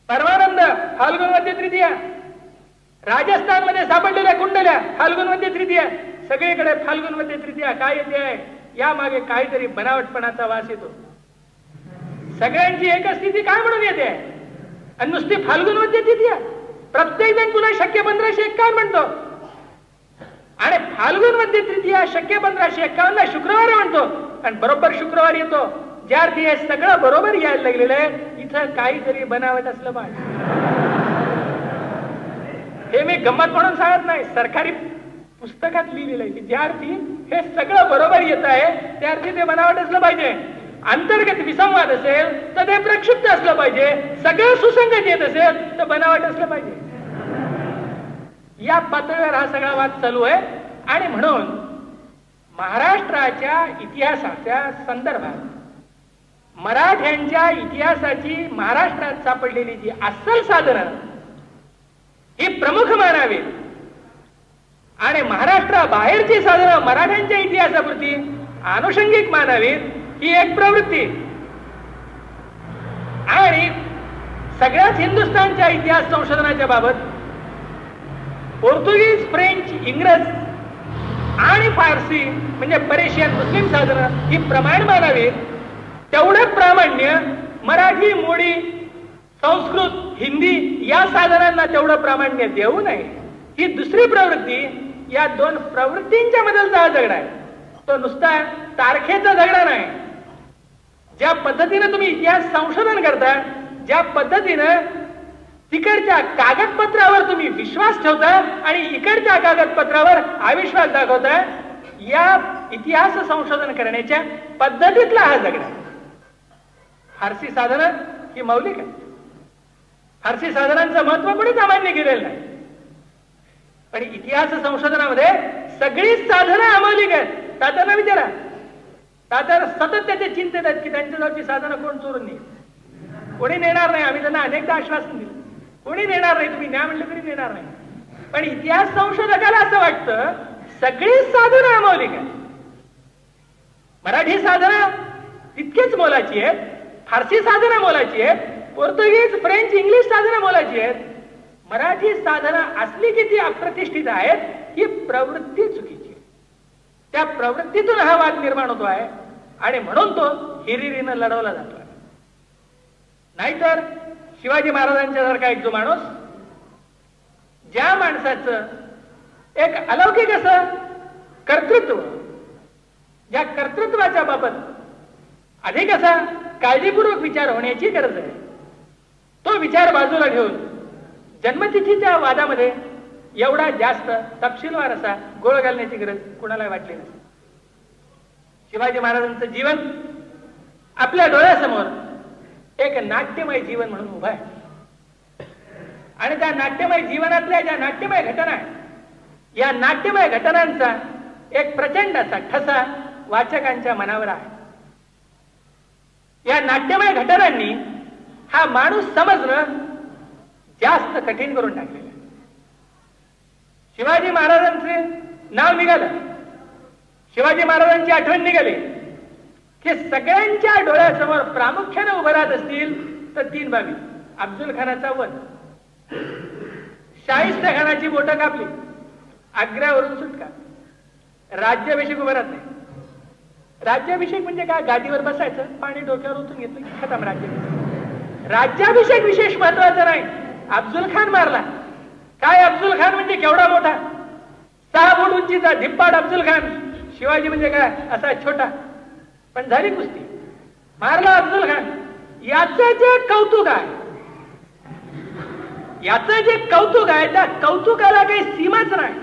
परमानंद फाल्गुन वद्य तृतीया, राजस्थान मध्ये सापडलेल्या कुंडल्या फाल्गुन वद्य तृतीया, सगळीकडे फाल्गुन वद्य तृतीया काय येते आहे या मागे काहीतरी बनावटपणाचा वास येतो. सगळ्यांची एकच स्थिती काय म्हणून येते आणि नुसती फाल्गुन वद्य तृतीया. प्रत्येक जण पुन्हा शक्य 1551 म्हणतो आणि फाल्गुन वद्य तृतीया शक्य 1551 शुक्रवार म्हणतो आणि बरोबर शुक्रवार येतो. ज्या अर्थी हे सगळं बरोबर यायला लागलेलं आहे इथं काहीतरी बनावट असलं पाहिजे. हे मी गंमत म्हणून सांगत नाही, सरकारी पुस्तकात लिहिलेलं आहे की ज्या अर्थी हे सगळं बरोबर येत आहे त्या अर्थी ते बनावट असलं पाहिजे. अंतर्गत विसंवाद असेल तर ते प्रक्षिप्त असलं पाहिजे. सगळं सुसंगत येत असेल तर बनावट असलं पाहिजे. या पातळीवर हा सगळा वाद चालू आहे आणि म्हणून महाराष्ट्राच्या इतिहासाच्या संदर्भात मराठ्यांच्या इतिहासाची महाराष्ट्रात सापडलेली जी अस्सल साधनं ही प्रमुख मानावीत आणि महाराष्ट्राबाहेरची साधनं मराठ्यांच्या इतिहासापुरती आनुषंगिक मानावीत ही एक प्रवृत्ती. आणि सगळ्याच हिंदुस्थानच्या इतिहास संशोधनाच्या बाबत पोर्तुगीज, फ्रेंच, इंग्रज आणि फारसी म्हणजे पर्शियन, मुस्लिम साधनं ही प्रमाण मानावीत, तेवढं प्रामाण्य मराठी, मोडी, संस्कृत, हिंदी या साधनांना तेवढं प्रामाण्य देऊ नये. ही दुसरी प्रवृत्ती. या दोन प्रवृत्तींच्या मधलचा हा झगडा आहे. तो नुसता तारखेचा झगडा नाही. ज्या पद्धतीनं तुम्ही इतिहास संशोधन करता, ज्या पद्धतीनं तिकडच्या कागदपत्रावर तुम्ही विश्वास ठेवता आणि इकडच्या कागदपत्रावर अविश्वास दाखवता, या इतिहास संशोधन करण्याच्या पद्धतीतला हा झगडा. फारसी साधनं ही मौलिक आहे. फारसी साधनांचं महत्व कोणीच अमान्य केलेलं नाही. पण इतिहास संशोधनामध्ये सगळीच साधनं अमौलिक आहेत. तात्यांना विचारा. तात्या सतत त्याचे चिंतेत आहेत की त्यांच्याजवळची साधनं कोण चोरून नेईल. कोणी नेणार नाही. आम्ही त्यांना अनेकदा आश्वासन दिलं, कोणी नेणार नाही, तुम्ही न्या म्हणलं तरी नेणार नाही. पण इतिहास संशोधकाला असं वाटतं सगळीच साधनं अमौलिक आहेत. मराठी साधनं तितकीच मोलाची आहेत, फारसी साधनं मोलाची आहेत, पोर्तुगीज, फ्रेंच, इंग्लिश साधनं मोलाची आहेत. मराठी साधनं असली किती अप्रतिष्ठित आहेत, ही प्रवृत्ती चुकीची. त्या प्रवृत्तीतून हा वाद निर्माण होतो आहे आणि म्हणून तो हिरिरीनं लढवला जातो. नाहीतर शिवाजी महाराजांच्या सारखा एक जो माणूस, ज्या माणसाचं एक अलौकिक असं कर्तृत्व, ज्या कर्तृत्वाच्या बाबत अधिक असा काळजीपूर्वक विचार होण्याची गरज आहे, तो विचार बाजूला ठेवून जन्मतिथीच्या वादामध्ये एवढा जास्त तपशीलवार असा गोळ घालण्याची गरज कुणाला वाटली नसते. शिवाजी महाराजांचं जीवन आपल्या डोळ्यासमोर एक नाट्यमय जीवन म्हणून उभं आहे आणि त्या नाट्यमय जीवनातल्या ज्या नाट्यमय घटना आहेत, या नाट्यमय घटनांचा एक प्रचंड असा ठसा वाचकांच्या मनावर आहे. या नाट्यमय घटनांनी हा माणूस समजणं जास्त कठीण करून टाकलेलं आहे. शिवाजी महाराजांचे नाव निघालं, शिवाजी महाराजांची आठवण निघाली की सगळ्यांच्या डोळ्यासमोर प्रामुख्याने उभं राहत असतील तर तीन बाबी. अफजल खानाचा वध, शाहिस्ते खानाची बोटं कापली, आग्र्यावरून सुटका, राज्याभिषेक उभं राहत नाही. राज्याभिषेक म्हणजे काय? गादीवर बसायचं, पाणी डोक्यावर ओतून घेतलं की खतम राज्याभिषेक. राज्याभिषेक विशेष महत्वाचा नाही. अफजल खान मारला. काय अफजल खान म्हणजे केवढा मोठा, 6 फूट उंचीचा धिप्पाड अफजल खान. शिवाजी म्हणजे काय? असा छोटा. पण झाली कुस्ती, मारला अफजल खान. याचं जे कौतुक आहे, याचं जे कौतुक आहे, त्या कौतुकाला काही सीमाच नाही.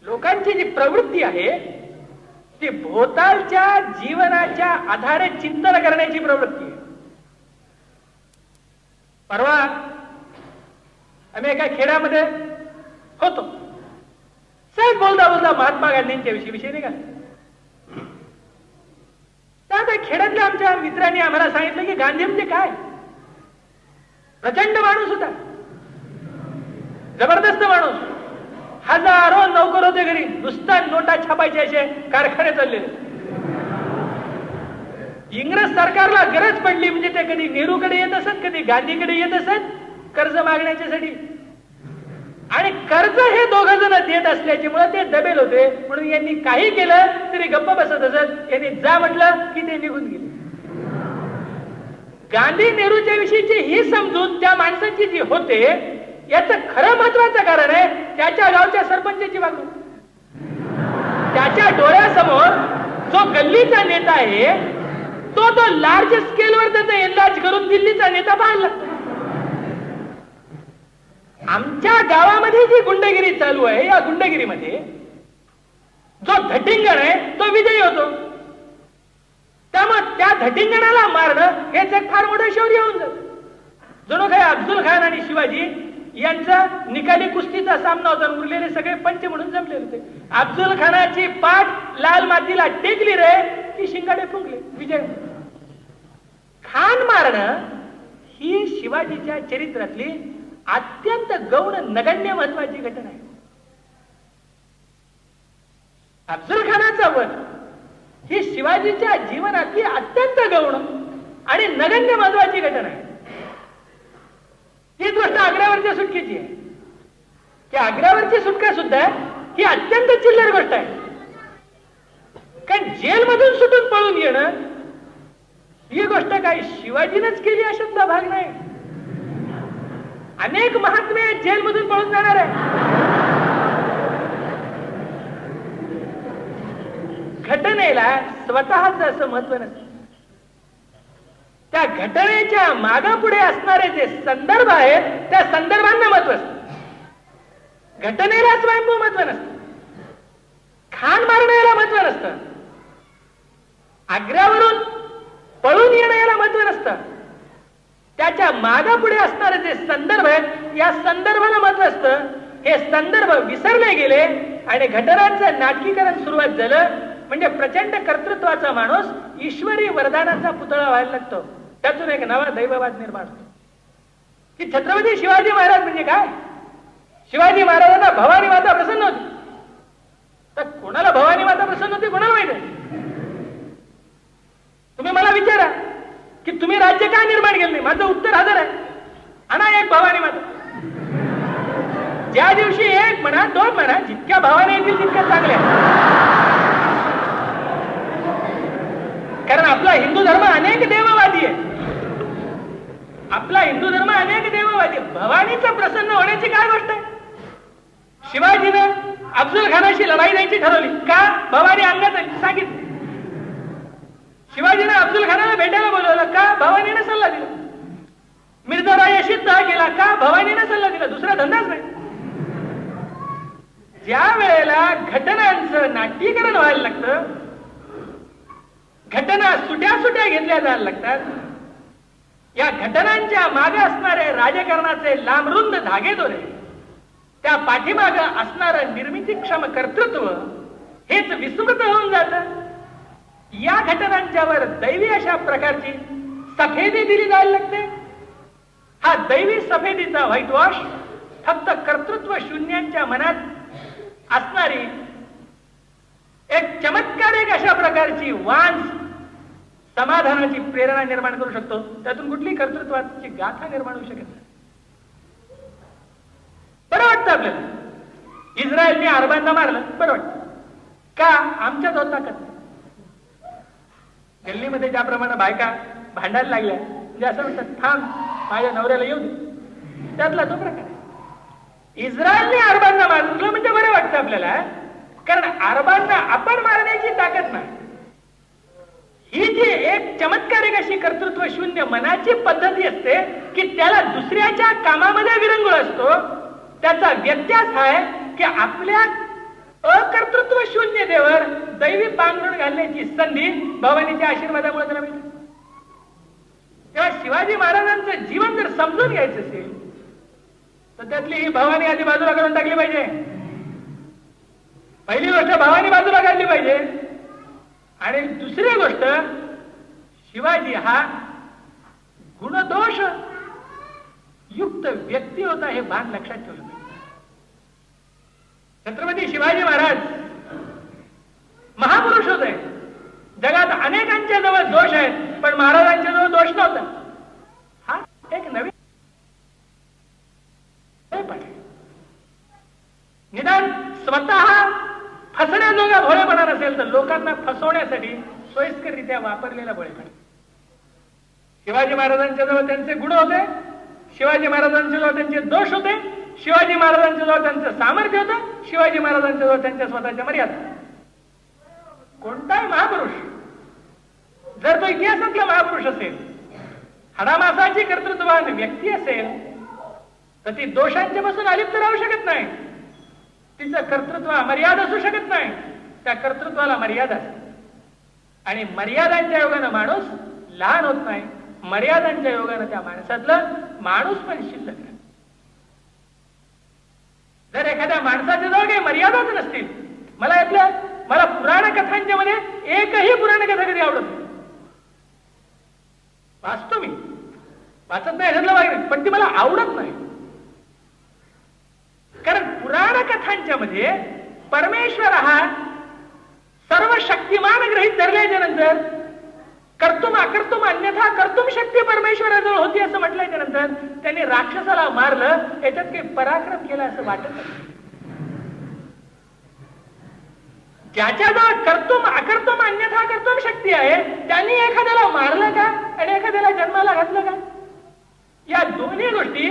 लोकांची जी प्रवृत्ती आहे ती भोवतालच्या जीवनाच्या आधारे चिंतन करण्याची प्रवृत्ती आहे. परवा आम्ही एका खेड्यामध्ये होतो. साहेब बोलता बोलता महात्मा गांधींच्या विषयी निघाला. त्या खेड्यातल्या आमच्या मित्रांनी आम्हाला सांगितलं की गांधी म्हणजे काय? प्रचंड माणूस होता, जबरदस्त माणूस. हजारो नोकर होते घरी, नुसता नोटा छापायचे असे कारखाने चाललेले. इंग्रज सरकारला गरज पडली म्हणजे ते कधी नेहरूकडे येत असत, कधी गांधीकडे येत असत कर्ज मागण्याच्यासाठी. आणि कर्ज हे दोघ जण देत असल्यामुळे ते दबेल होते, म्हणून यांनी काही केलं तरी गप्प बसत असत. यांनी जा म्हटलं की ते निघून गेले. गांधी नेहरूच्या विषयीची ही समजूत त्या माणसाची जी होते, याचं खरं महत्वाचं कारण आहे त्याच्या गावच्या सरपंचाची वागणूक. त्याच्या डोळ्यासमोर जो गल्लीचा नेता आहे तो लार्ज स्केलवर त्याचा इलाज करून दिल्लीचा नेता पाहायला लागतो. आमच्या गावामध्ये जी गुंडगिरी चालू आहे, या गुंडगिरीमध्ये जो धटिंगण आहे तो विजयी होतो. त्यामुळे त्या धटिंगणाला मारणं हेच एक फार मोठं शौर्य होऊन जातं. जणू काही अफजल खान आणि शिवाजी यांचा निकाली कुस्तीचा सामना होता. उरलेले सगळे पंच म्हणून जमलेले होते. अफजल खानाची पाठ लाल मातीला टेकली रे की शिंगाडे फुंकले, विजय. खान मारणं ही शिवाजीच्या चरित्रातली अत्यंत गौण नगण्य महत्वाची घटना आहे. अफजल खानाचा वध ही शिवाजीच्या जीवनातली अत्यंत गौण आणि नगण्य महत्वाची घटना आहे. आग्र्याच्या सुटकेची आहे की आग्र्यावरची सुटका सुद्धा ही अत्यंत चिल्लर गोष्ट आहे. कारण जेलमधून सुटून पळून येणं ही गोष्ट काय शिवाजीनंच केली अशातला भाग नाही. अनेक महात्मे जेलमधून पळून जाणार आहे. घटनेला स्वतःच असं महत्व नसतं. त्या घटनेच्या मागापुढे असणारे जे संदर्भ आहेत त्या संदर्भांना महत्व असतं. घटनेला स्वयंभू महत्व नसतं. खान मारण्याला महत्व नसतं. आग्र्यावरून पळून येण्याला महत्व नसतं. त्याच्या मागापुढे असणारे जे संदर्भ आहेत या संदर्भाला महत्व असतं. हे संदर्भ विसरले गेले आणि घटनांचं नाटकीकरण सुरुवात झालं म्हणजे प्रचंड कर्तृत्वाचा माणूस ईश्वरी वरदानाचा पुतळा व्हायला लागतो. त्यातून एक नवा दैववाद निर्माण होतो की छत्रपती शिवाजी महाराज म्हणजे काय. शिवाजी महाराजांना भवानी माता प्रसन्न होती. तर कोणाला भवानी माता प्रसन्न होती कोणाला माहिती आहे. तुम्ही मला विचारा की तुम्ही राज्य का निर्माण केलं नाही. माझं उत्तर हजर आहे. आणा एक भवानी माता. ज्या दिवशी एक म्हणा दोन म्हणा जितक्या भावाने येतील तितक्या चांगल्या. कारण आपला हिंदू धर्म अनेक देववादी आहे. आपला हिंदू धर्म अनेक देववादी. भवानीचं प्रसन्न होण्याची काय गोष्ट आहे. शिवाजीनं अफजल खानाशी लढाई द्यायची ठरवली का भवानी अंगात सांगितलं. शिवाजीनं अफजल खानाला भेटायला बोलवलं का भवानीने सल्ला दिला. मिर्झा रायाशी तह केला का भवानीने सल्ला दिला. दुसरा धंदाच नाही. ज्या वेळेला घटनांचं नाट्यीकरण व्हायला लागतं घटना सुट्या सुट्या घेतल्या जायला लागतात. या घटनांच्या मागे असणारे राजकारणाचे लांबरुंद धागेदोरे त्या पाठीमागे असणारं निर्मितीक्षम कर्तृत्व हेच विस्मृत होऊन जातं. या घटनांच्यावर दैवी अशा प्रकारची सफेदी दिली जायला लागते. हा दैवी सफेदीचा व्हाईट वॉश फक्त कर्तृत्व शून्यांच्या मनात असणारी एक चमत्कारिक अशा प्रकारची वांस समाधानाची प्रेरणा निर्माण करू शकतो. त्यातून कुठली कर्तृत्वाची गाथा निर्माण होऊ शकत नाही. बरं वाटतं आपल्याला. इस्रायलने अरबांना मारलं बरं वाटतं का आमच्यात होत ताकद. दिल्लीमध्ये ज्याप्रमाणे बायका भांडायला लागल्या म्हणजे असं म्हणतात थांब माझ्या नवऱ्याला येऊ दे त्यातला तो प्रकार आहे. इस्रायलने अरबांना मारलं म्हणजे बरं वाटतं आपल्याला. कारण अरबांना आपण मारण्याची ताकद नाही. ही जी एक चमत्कारिक अशी कर्तृत्व शून्य मनाची पद्धती असते की त्याला दुसऱ्याच्या कामामध्ये विरंगुळ असतो. त्याचा व्यत्यास आहे की आपल्या अकर्तृत्व शून्यतेवर दैवी पांघरुण घालण्याची संधी भवानीच्या आशीर्वादामुळे त्याला मिळते. तेव्हा शिवाजी महाराजांचं जीवन जर समजून घ्यायचं असेल तर त्यातली ही भवानी आधी बाजूला काढून टाकली पाहिजे. पहिली गोष्ट भवानी बाजूला काढली पाहिजे. आणि दुसरी गोष्ट शिवाजी हा गुणदोष युक्त व्यक्ती होता हे भान लक्षात ठेवलं पाहिजे. छत्रपती शिवाजी महाराज महापुरुष होते. जगात अनेकांच्या जवळ दोष आहेत पण महाराजांच्या जवळ दोष नव्हता. हा एक नवीन निदान स्वतः फसण्याजोगा भोळेपणा नसेल तर लोकांना फसवण्यासाठी सोयीस्कररित्या वापरलेला भोळेपणा. शिवाजी महाराजांच्या जवळ त्यांचे गुण होते. शिवाजी महाराजांच्या जवळ त्यांचे दोष होते. शिवाजी महाराजांच्या जवळ त्यांचं सामर्थ्य होतं. शिवाजी महाराजांच्या जवळ त्यांच्या स्वतःच्या मर्यादा. कोणताही महापुरुष जर तो इतिहासातला महापुरुष असेल हाडामासाची कर्तृत्ववान व्यक्ती असेल तर ती दोषांच्या पासून अलिप्त राहू शकत नाही. तिचं कर्तृत्व मर्यादा असू शकत नाही. त्या कर्तृत्वाला मर्यादा असते. आणि मर्यादांच्या योगानं माणूस लहान होत नाही. मर्यादांच्या योगानं त्या माणसातलं माणूस पण शिल्लक राहतो. जर एखाद्या माणसाच्या जवळ काही मर्यादाच नसतील. मला पुराण कथांच्या मध्ये एकही पुराण कथा कधी आवडत नाही. वाचतो मी वाचत नाही ह्यातलं वाईट पण ती मला आवडत नाही. कारण पुराण कथांच्या मध्ये परमेश्वर हा सर्व शक्तिमान गृहीत धरल्याच्या नंतर कर्तुम अकर्तुम अन्यथा कर्तुम शक्ती परमेश्वराजवळ होती असं म्हटल्याच्या नंतर त्यांनी राक्षसाला मारलं, याच्यात काही पराक्रम केला असं वाटत नाही. ज्याच्याजवळ कर्तुम अकर्तुम अन्यथा कर्तुम शक्ती आहे त्यांनी एखाद्याला मारलं का आणि एखाद्याला जन्माला घातलं का? या दोन्ही गोष्टी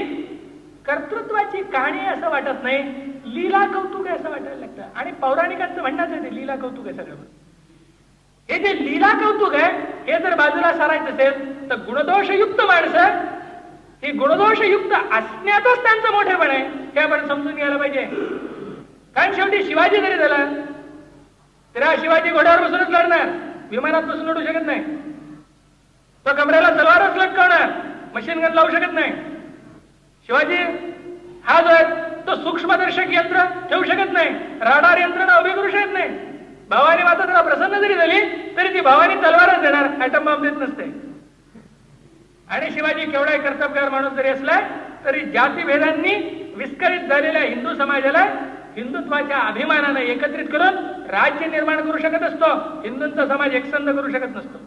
कर्तृत्वाची कहाणी असं वाटत नाही, लीला कौतुक आहे असं वाटायला लागतं. आणि पौराणिकांचं म्हणणंच आहे ते लीला कौतुक आहे सगळं. हे जे लीला कौतुक आहे हे जर बाजूला सारायचं असेल तर गुणदोषयुक्त माणसं हे गुणदोषयुक्त असण्यातच त्यांचं मोठेपण आहे हे आपण समजून घ्यायला पाहिजे. कारण शेवटी शिवाजी जरी झाला तर शिवाजी घोड्यावर बसूनच लढणार, विमानात बसून लढू शकत नाही. तो कमरेला तलवारच लटकवणार, मशीन गन लावू शकत नाही. शिवाजी हा जो आहे तो सूक्ष्मदर्शक यंत्र ठेवू शकत नाही, राडार यंत्रणा उभी करू शकत नाही. भवानी माता त्याला प्रसन्न जरी झाली तरी ती भवानी तलवारच देणार, ऍटम बॉम्ब देत नसते. आणि शिवाजी केवढाही कर्तबगार माणूस जरी असला तरी जातीभेदांनी विस्कळीत झालेल्या हिंदू समाजाला हिंदुत्वाच्या अभिमानाने एकत्रित करून राज्य निर्माण करू शकत असतो. हिंदूंचा समाज एकसंध करू शकत नसतो.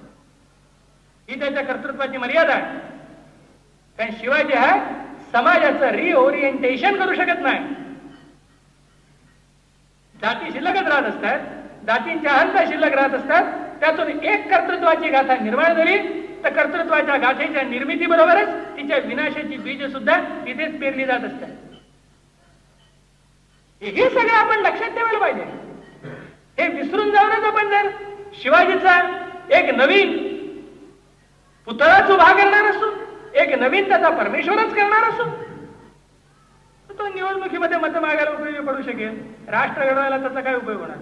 ही त्याच्या कर्तृत्वाची मर्यादा आहे. कारण शिवाजी हा समाजाचं रिओरिएंटेशन करू शकत नाही. जाती शिल्लकच राहत असतात, जातींच्या अहंता शिल्लक राहत असतात. त्यातून एक कर्तृत्वाची गाथा निर्माण झाली तर कर्तृत्वाच्या गाथेच्या निर्मितीबरोबरच तिच्या विनाशाची बीज सुद्धा तिथेच पेरली जात असतात. हे सगळं आपण लक्षात ठेवायला पाहिजे. हे विसरून जाऊनच आपण जर शिवाजीचा एक नवीन पुतळाच उभा करणार असू, एक नवीन त्याचा परमेश्वरच करणार असू, तो निवडणुकीमध्ये मत मागायला उपयोगी पडू शकेल, राष्ट्र घडवायला त्याचा काय उपयोग होणार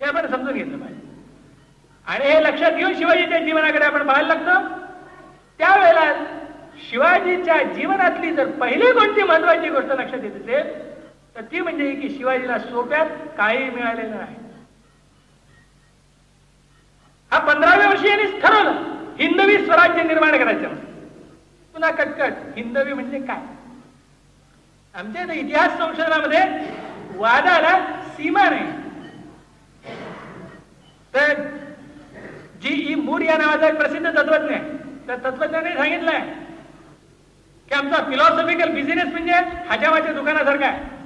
हे आपण समजून घेतलं पाहिजे. आणि हे लक्षात घेऊन शिवाजीच्या जीवनाकडे आपण पाहायला लागतो. त्यावेळेला शिवाजीच्या जीवनातली जर पहिली कोणती महत्वाची गोष्ट लक्षात येत असेल तर ती म्हणजे की शिवाजीला सोप्यात काही मिळालेलं नाही. हा 15व्या वर्षी यांनीच ठरवलं हिंदवी स्वराज्य निर्माण करायचं. पुन्हा कटकट हिंदवी म्हणजे काय? आमच्या इथे इतिहास संशोधनामध्ये वादाला सीमा नाही. तर जी मूर या नावाचा एक प्रसिद्ध तत्वज्ञ आहे, त्या तत्वज्ञाने सांगितलंय की आमचा फिलॉसॉफिकल बिझनेस म्हणजे हजामाच्या दुकानासारखा आहे.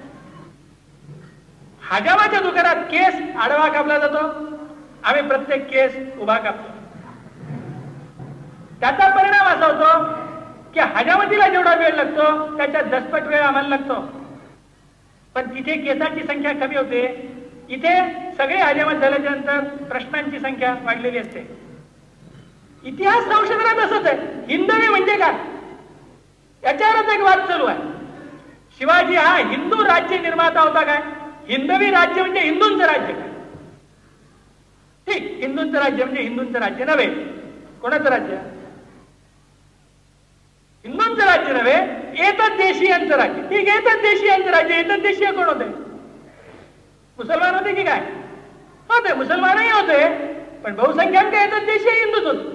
हजामाच्या दुकानात केस आडवा कापला जातो, आम्ही प्रत्येक केस उभा कापतो. त्याचा परिणाम असा होतो की हजामतीला जेवढा वेळ लागतो त्याच्या दसपट वेळ आम्हाला लागतो. पण तिथे केसाची संख्या कमी होते, इथे सगळे हजामत झाल्याच्या नंतर प्रश्नांची संख्या वाढलेली असते. इतिहास संशोधनात असंच आहे. हिंदवी म्हणजे काय याच्यावरच एक वाद चालू आहे. शिवाजी हा हिंदू राज्य निर्माता होता काय? हिंदवी राज्य म्हणजे हिंदूंचं राज्य काय? ठीक, हिंदूंचं राज्य म्हणजे हिंदूंचं राज्य नव्हे. कोणाचं राज्य? हिंदूंचं राज्य नव्हे, एतद देशीयांचं राज्य. ठीक, एतद देशीयांचं राज्य. एतद देशीय कोण होते? मुसलमान होते की काय? होते, मुसलमानही होते, पण बहुसंख्याक एतद देशीय हिंदूच होते.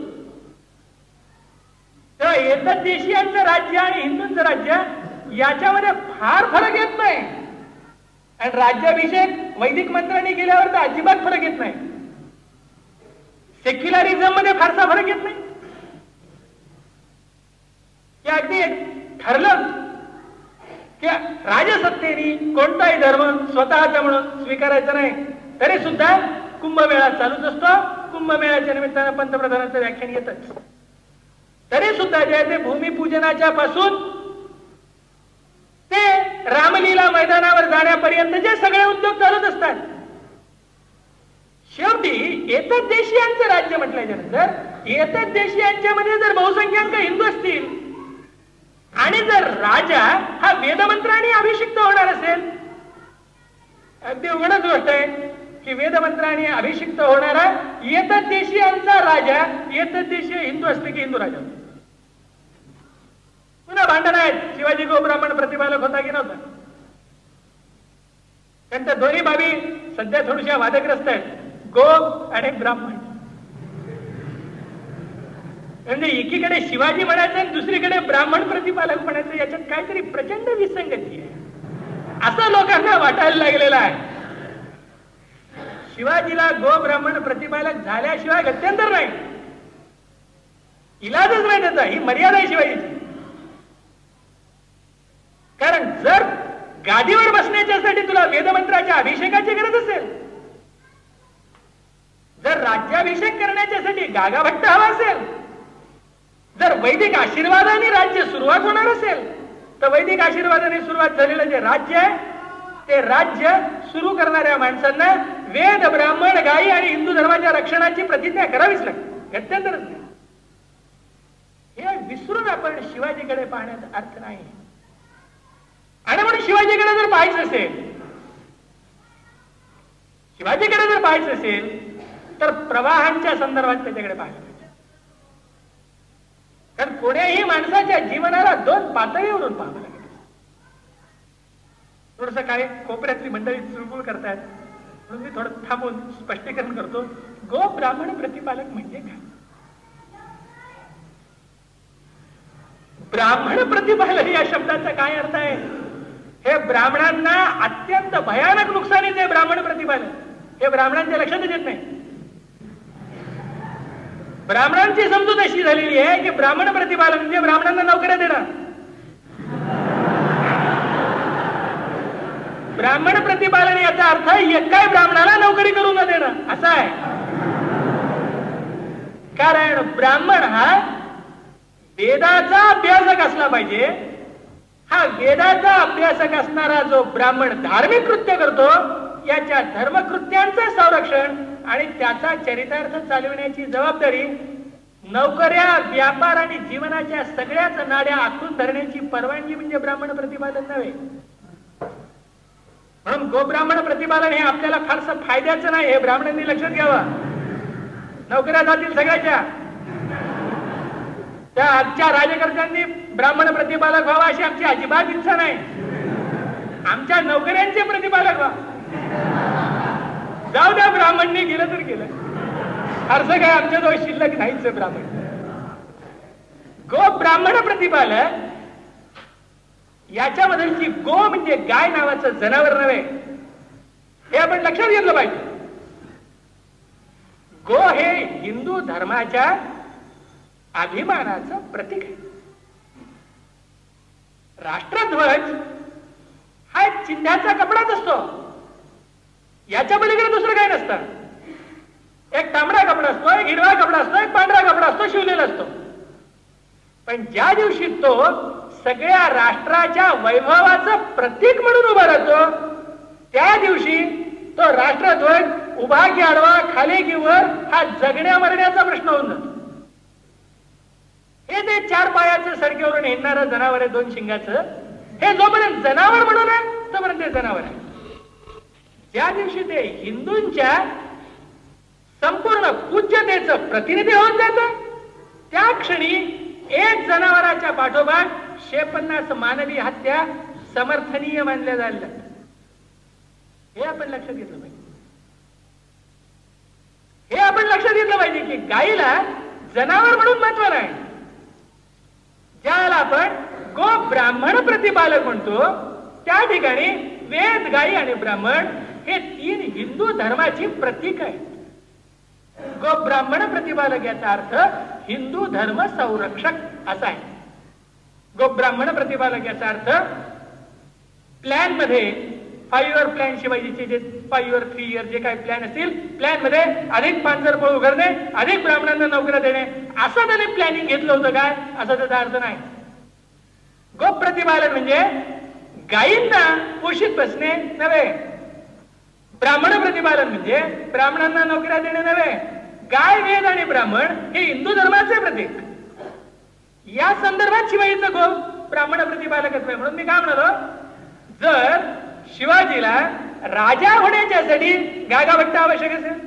तेव्हा एतद देशीयांचं राज्य आणि हिंदूंचं राज्य याच्यामध्ये फार फरक येत नाही. आणि राज्याभिषेक वैदिक मंत्रांनी केल्यावर तर अजिबात फरक येत नाही. सेक्युलरिझम मध्ये फारसा फरक येत नाही. की अगदी ठरलं की राजसत्तेनी कोणताही धर्म स्वतःचा म्हणून स्वीकारायचा नाही, तरी सुद्धा कुंभमेळा चालूच असतो. कुंभमेळ्याच्या निमित्तानं पंतप्रधानांचं व्याख्यान येतच. तरी सुद्धा जे आहे ते भूमिपूजनाच्या पासून ते रामलीला मैदानावर जाण्यापर्यंतचे सगळे उद्योग चालूच असतात. शेवटी एतद देशीयांचं राज्य म्हटल्याच्या नंतर एतद देशीयांच्या मध्ये जर बहुसंख्याक हिंदू असतील आणि जर राजा हा वेदमंत्राने अभिषिक्त होणार असेल, अगदी उघडच गोष्ट आहे की वेदमंत्राने अभिषिक्त होणारा एतद देशीयांचा राजा एतद देशीय हिंदू असले की हिंदू राजा. पुन्हा भांडण आहेत, शिवाजी गो ब्राह्मण प्रतिपालक होता की नव्हता. त्यांच्या दोन्ही बाबी सध्या थोड्याशा वादग्रस्त आहेत, गो आणि ब्राह्मण. म्हणजे एकीकडे शिवाजी म्हणायचं आणि दुसरीकडे ब्राह्मण प्रतिपालक म्हणायचं, याच्यात काहीतरी प्रचंड विसंगती आहे असं लोकांना वाटायला लागलेलं आहे. शिवाजीला गो ब्राह्मण प्रतिपालक झाल्याशिवाय गत्यंतर नाही. इलाजच नाही त्याचा. ही मर्यादा आहे शिवाजीची. कारण जर गादीवर बसण्याच्यासाठी तुला वेदमंत्राच्या अभिषेकाची गरज असेल, जर राज्याभिषेक करण्याच्यासाठी गागाभट्ट हवा असेल, जर वैदिक आशीर्वादाने राज्य सुरुवात होणार असेल, तर वैदिक आशीर्वादाने सुरुवात झालेलं जे राज्य आहे ते राज्य सुरू करणाऱ्या माणसांना वेद, ब्राह्मण, गायी आणि हिंदू धर्माच्या रक्षणाची प्रतिज्ञा करावीच लागते. गत्यंतरच नाही. हे विसरून आपण शिवाजीकडे पाहण्याचा अर्थ नाही. आणि म्हणून शिवाजीकडे जर पाहायचं असेल तर प्रवाहांच्या संदर्भात त्याच्याकडे पाहायचं पाहिजे. कारण कोण्याही माणसाच्या जीवनाला दोन पातळीवरून पाहावं लागेल. थोडस काय कोपऱ्यातली मंडळी चुळबुळ करतात म्हणून मी थोडं थांबून स्पष्टीकरण करतो. गो ब्राह्मण प्रतिपालक म्हणजे काय? ब्राह्मण प्रतिपालक या शब्दाचा काय अर्थ आहे? हे ब्राह्मणांना अत्यंत भयानक नुकसानीचे ब्राह्मण प्रतिपालक. हे ब्राह्मणांच्या लक्षातच येत नाही. ब्राह्मणांची समजूत अशी झालेली आहे की ब्राह्मण प्रतिपालक म्हणजे ब्राह्मणांना नोकऱ्या देणं. ब्राह्मण प्रतिपालन याचा अर्थ एकाही ब्राह्मणाला नोकरी करू न देणं असा आहे. कारण ब्राह्मण हा वेदाचा अभ्यासक असला पाहिजे. हा वेदाचा अभ्यासक असणारा जो ब्राह्मण धार्मिक कृत्य करतो याच्या धर्मकृत्यांचे संरक्षण आणि त्याचा चरितार्थ चालविण्याची जबाबदारी, नोकऱ्या, व्यापार आणि जीवनाच्या सगळ्याच नाड्या आखून धरण्याची परवानगी म्हणजे ब्राह्मण प्रतिपालन नव्हे. म्हणून गोब्राह्मण प्रतिपालन हे आपल्याला फारसं फायद्याचं नाही. हे ब्राह्मणांनी लक्षात घ्यावं. नोकऱ्या जातील सगळ्याच्या. त्या आजच्या राज्यकर्त्यांनी ब्राह्मण प्रतिपालक व्हावा अशी आमची अजिबात इच्छा नाही. आमच्या नोकऱ्यांचे प्रतिपालक व्हा. जाऊ द्या, ब्राह्मणने गेलं तर गेलं. फारसं काय आमच्याजवळ शिल्लक नाहीच ब्राह्मण. गो ब्राह्मण प्रतिपालक याच्यामधील गो म्हणजे गाय नावाचं जनावर नव्हे, हे आपण लक्षात घेतलं पाहिजे. गो हे हिंदू धर्माच्या अभिमानाचं प्रतीक आहे. राष्ट्रध्वज हा एक चिन्हाचा कपडाच असतो. याच्या पलीकडे दुसरं काही नसतं. एक तांबडा कपडा असतो, एक हिरवा कपडा असतो, एक पांढरा कपडा असतो, शिवलेला असतो. पण ज्या दिवशी तो सगळ्या राष्ट्राच्या वैभवाचं प्रतीक म्हणून उभा राहतो, त्या दिवशी तो राष्ट्रध्वज उभा की आडवा, खाली की वर, हा जगण्या मरण्याचा प्रश्न होऊन जातो. हे ते चार पायाचं सडकेवरून हिंडणारं जनावर आहे, दोन शिंगाचं. हे जोपर्यंत जनावर म्हणून आहे तोपर्यंत ते जनावर आहे. ज्या दिवशी ते हिंदूंच्या संपूर्ण पूज्यतेचं प्रतिनिधी होऊन जातं, त्या क्षणी एक जनावराच्या पाठोपाठ 56 मानवी हत्या समर्थनीय मानल्या जायला लागतात. हे आपण लक्षात घेतलं पाहिजे. हे आपण लक्षात घेतलं पाहिजे की गायीला जनावर म्हणून महत्व नाही. ज्याला आपण गो ब्राह्मण प्रतिपालक म्हणतो, त्या ठिकाणी वेद, गायी आणि ब्राह्मण हे तीन हिंदू धर्माची प्रतीक आहेत. गो ब्राह्मण प्रतिपालक याचा अर्थ हिंदू धर्म संरक्षक असा आहे. गो ब्राह्मण प्रतिपालक याचा अर्थ प्लॅन मध्ये 5 इयर प्लॅन, शिवाजीचे जे 5 इयर 3 इयर जे काही प्लॅन असतील, प्लॅन मध्ये अधिक पांजरपोळ उघडणे, अधिक ब्राह्मणांना नोकऱ्या देणे, असं त्याने प्लॅनिंग घेतलं होतं काय, असा त्याचा अर्थ नाही. गो प्रतिपालन म्हणजे गायींना पोषित बसणे नव्हे. ब्राह्मण प्रतिपालन म्हणजे ब्राह्मणांना नोकऱ्या देणे नव्हे. गाय, वेद आणि ब्राह्मण हे हिंदू धर्माचे प्रतीक. या संदर्भात शिवाजीचं गो ब्राह्मण प्रतिपालकच नाही. म्हणून मी काय म्हणालो, जर शिवाजीला राजा होण्याच्यासाठी गागाभट्ट आवश्यक असेल,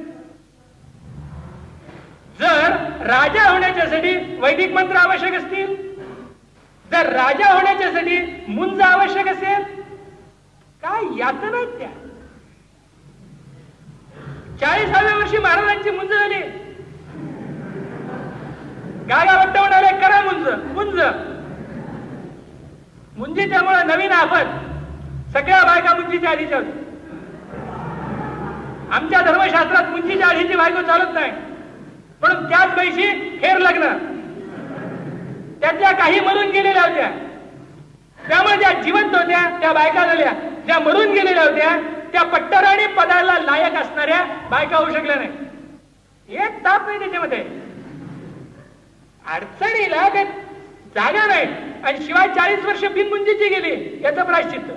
जर राजा होण्याच्यासाठी वैदिक मंत्र आवश्यक असतील, जर राजा होण्याच्यासाठी मुंज आवश्यक असेल, काय यातना आहेत त्या. 40व्या वर्षी महाराजांची मुंज झाली. गागाभट्ट म्हणाले करा मुंज. मुंजी त्यामुळे नवीन आफत. सगळ्या बायका मुंजीच्या आधीच्या होत्या. आमच्या धर्मशास्त्रात मुंजीच्या आधीची बायको चालत नाही, म्हणून त्याच पैशी फेर लग्न. त्यातल्या काही मरून गेलेल्या होत्या, त्यामुळे ज्या जिवंत होत्या त्या बायका झाल्या, ज्या मरून गेलेल्या होत्या त्या पट्टराणी पदाला लायक असणाऱ्या बायका होऊ शकल्या नाही. एक ताप नाही त्याच्यामध्ये, अडचणीला काही जागा नाही, आणि शिवाय 40 वर्ष बिनमुंजीची गेली याचं प्रायश्चित्त.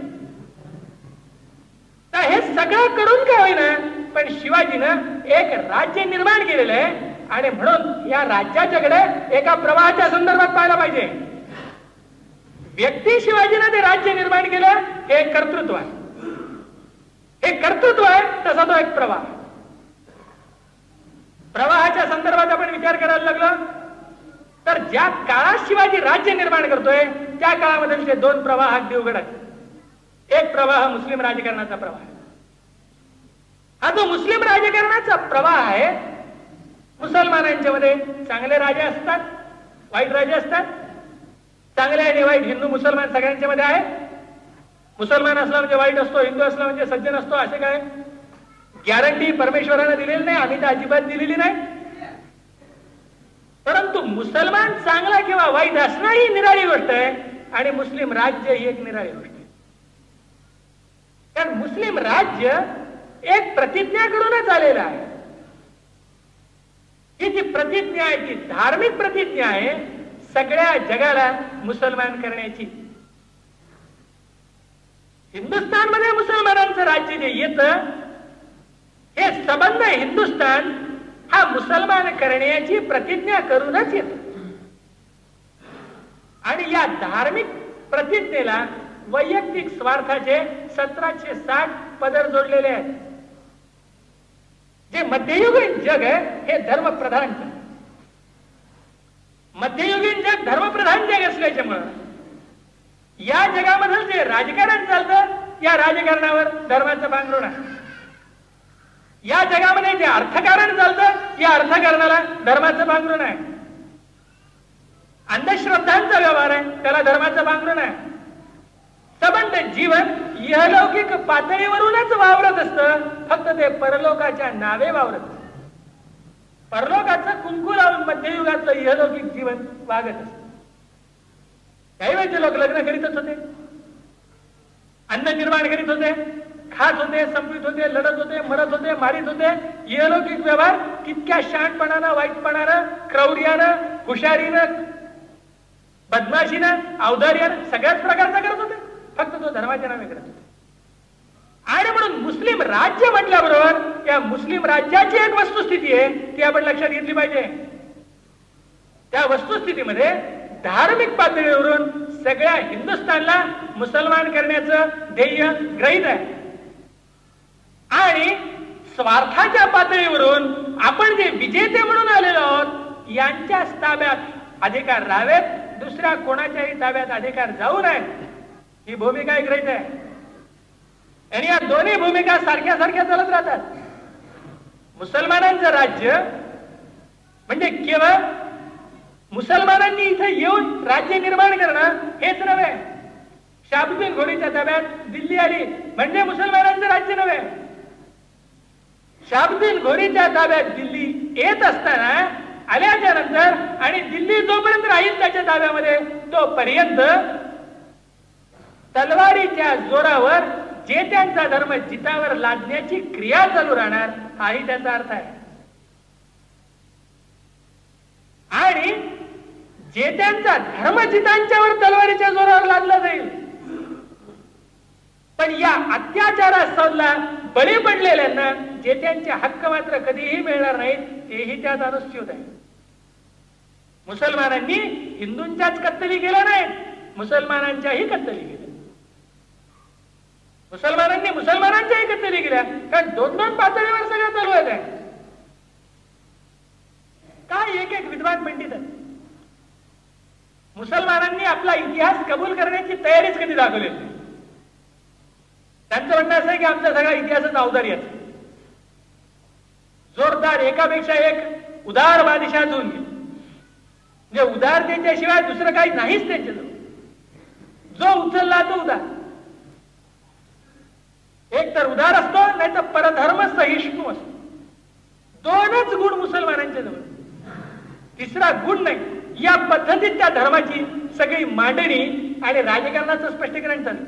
तर हे सगळं करून काय होईना, पण शिवाजीनं एक राज्य निर्माण केलेलं आहे, आणि म्हणून या राज्याच्याकडे एका प्रवाहाच्या संदर्भात पाहायला पाहिजे. व्यक्ती शिवाजीनं ते राज्य निर्माण केलं, हे कर्तृत्व आहे. हे कर्तृत्व आहे, तसा तो एक प्रवाह. प्रवाहाच्या संदर्भात आपण विचार करायला लागलो तर ज्या काळात शिवाजी राज्य निर्माण करतोय त्या काळामध्ये 2 प्रवाह अगदी उघड आहेत. एक प्रवाह मुस्लिम राजकारणाचा प्रवाह आहे. हा जो मुस्लिम राजकारणाचा प्रवाह आहे, मुसलमानांच्या मध्ये चांगले राजे असतात, वाईट राजे असतात. चांगले आणि वाईट हिंदू मुसलमान सगळ्यांच्या मध्ये आहे. मुसलमान असला म्हणजे वाईट असतो, हिंदू असला म्हणजे सज्जन असतो, असे काय गॅरंटी परमेश्वराने दिलेली नाही, आम्ही तर अजिबात दिलेली नाही. परंतु मुसलमान चांगला किंवा वाईट असणं ही निराळी गोष्ट आहे, आणि मुस्लिम राज्य ही एक निराळी गोष्ट आहे. कारण मुस्लिम राज्य एक प्रतिज्ञा करूनच आलेलं आहे. ही जी प्रतिज्ञा आहे ती धार्मिक प्रतिज्ञा आहे, सगळ्या जगाला मुसलमान करण्याची. हिंदुस्थानमध्ये मुसलमानांचं राज्य जे येतं, हे संबंध हिंदुस्थान हा मुसलमान करण्याची प्रतिज्ञा करूनच येतो. आणि या धार्मिक प्रतिज्ञेला वैयक्तिक स्वार्थाचे 1760 पदर जोडलेले आहेत. जे मध्ययुगीन जग आहे हे धर्मप्रधान जग. मध्ययुगीन जग धर्मप्रधान जग असल्याच्यामुळं या जगामधलं जे राजकारण चालतं, या राजकारणावर धर्माचं पांघरुण आहे. या जगामध्ये जे अर्थकारण चालतं, या अर्थकारणाला धर्माचं पांघरुण आहे. अंधश्रद्धांचा व्यवहार आहे, त्याला धर्माचं पांघरुण आहे. संबंध जीवन इहलौकिक पातळीवरूनच वावरत असतं, फक्त ते परलोकाच्या नावे वावरत असतं. परलोकाचं कुंकू लावून मध्ययुगाचं इहलौकिक जीवन वागत असतं. काही वेळचे लोक लग्न करीतच होते, अन्न निर्माण करीत होते, खात होते, संपित होते, लढत होते, मरत होते, मारित होते. इहलौकिक व्यवहार कितक्या शहाणपणानं, वाईटपणानं, क्रौर्यानं, हुशारीनं, बदमाशीनं, औदार्यानं सगळ्याच प्रकारचा करत होते, फक्त तो धर्माच्या नावे करत होते. आणि म्हणून मुस्लिम राज्य म्हटल्याबरोबर या मुस्लिम राज्याची एक वस्तुस्थिती आहे, ती आपण लक्षात घेतली पाहिजे. त्या वस्तुस्थितीमध्ये धार्मिक पातळीवरून सगळ्या हिंदुस्थानला मुसलमान करण्याचं ध्येय ग्रहित आहे. आणि स्वार्थाच्या पातळीवरून आपण जे विजेते म्हणून आलेलो आहोत, यांच्याच ताब्यात अधिकार राहावेत, दुसऱ्या कोणाच्याही ताब्यात अधिकार जाऊ नये, ही भूमिका ग्रहित आहे. आणि या दोन्ही भूमिका सारख्या सारख्या चालत राहतात. मुसलमानांचं राज्य म्हणजे केवळ मुसलमानांनी इथे येऊन राज्य निर्माण करणं हेच नव्हे. शहाबुद्दीन घोरीच्या ताब्यात दिल्ली आली म्हणजे मुसलमानांचं राज्य नव्हे. शहाबुद्दीन घोरीच्या ताब्यात दिल्ली येत असताना, आल्याच्या नंतर आणि दिल्ली जोपर्यंत राहील त्याच्या ताब्यामध्ये, तोपर्यंत तलवारीच्या जोरावर जे त्यांचा धर्म जितावर लादण्याची क्रिया चालू राहणार, हाही त्याचा अर्थ आहे. आणि जे त्यांचा धर्म जितांच्यावर तलवारीच्या जोरावर लादला जाईल, पण या अत्याचाराला बळी पडलेल्यांना जे त्यांचे हक्क मात्र कधीही मिळणार नाहीत, तेही त्यात अनुस्यूत आहे. मुसलमानांनी हिंदूंच्याच कत्तली केल्या नाहीत, मुसलमानांच्याही कत्तली केल्या. मुसलमानांनी मुसलमानांच्याही कत्तली केल्या, कारण 2-2 पातळीवर सगळं चालू आहे. काय एक एक विद्वान पंडित आहेत. मुसलमानांनी आपला इतिहास कबूल करण्याची तयारीच कधी दाखवली नाही. त्यांचं म्हणणं असं आहे की आमचा सगळा इतिहासच औदार्याचा. जोरदार एकापेक्षा एक उदार बादशाह होऊन गेले, म्हणजे उदारतेच्या शिवाय दुसरं काही नाहीच त्यांच्याजवळ. जो उचलला तो उदार. एक तर उदार असतो, नाही तर परधर्म सहिष्णू असतो. 2च गुण मुसलमानांच्या जवळ, तिसरा गुण नाही. या पद्धतीत त्या धर्माची सगळी मांडणी आणि राजकारणाचं स्पष्टीकरण झालं.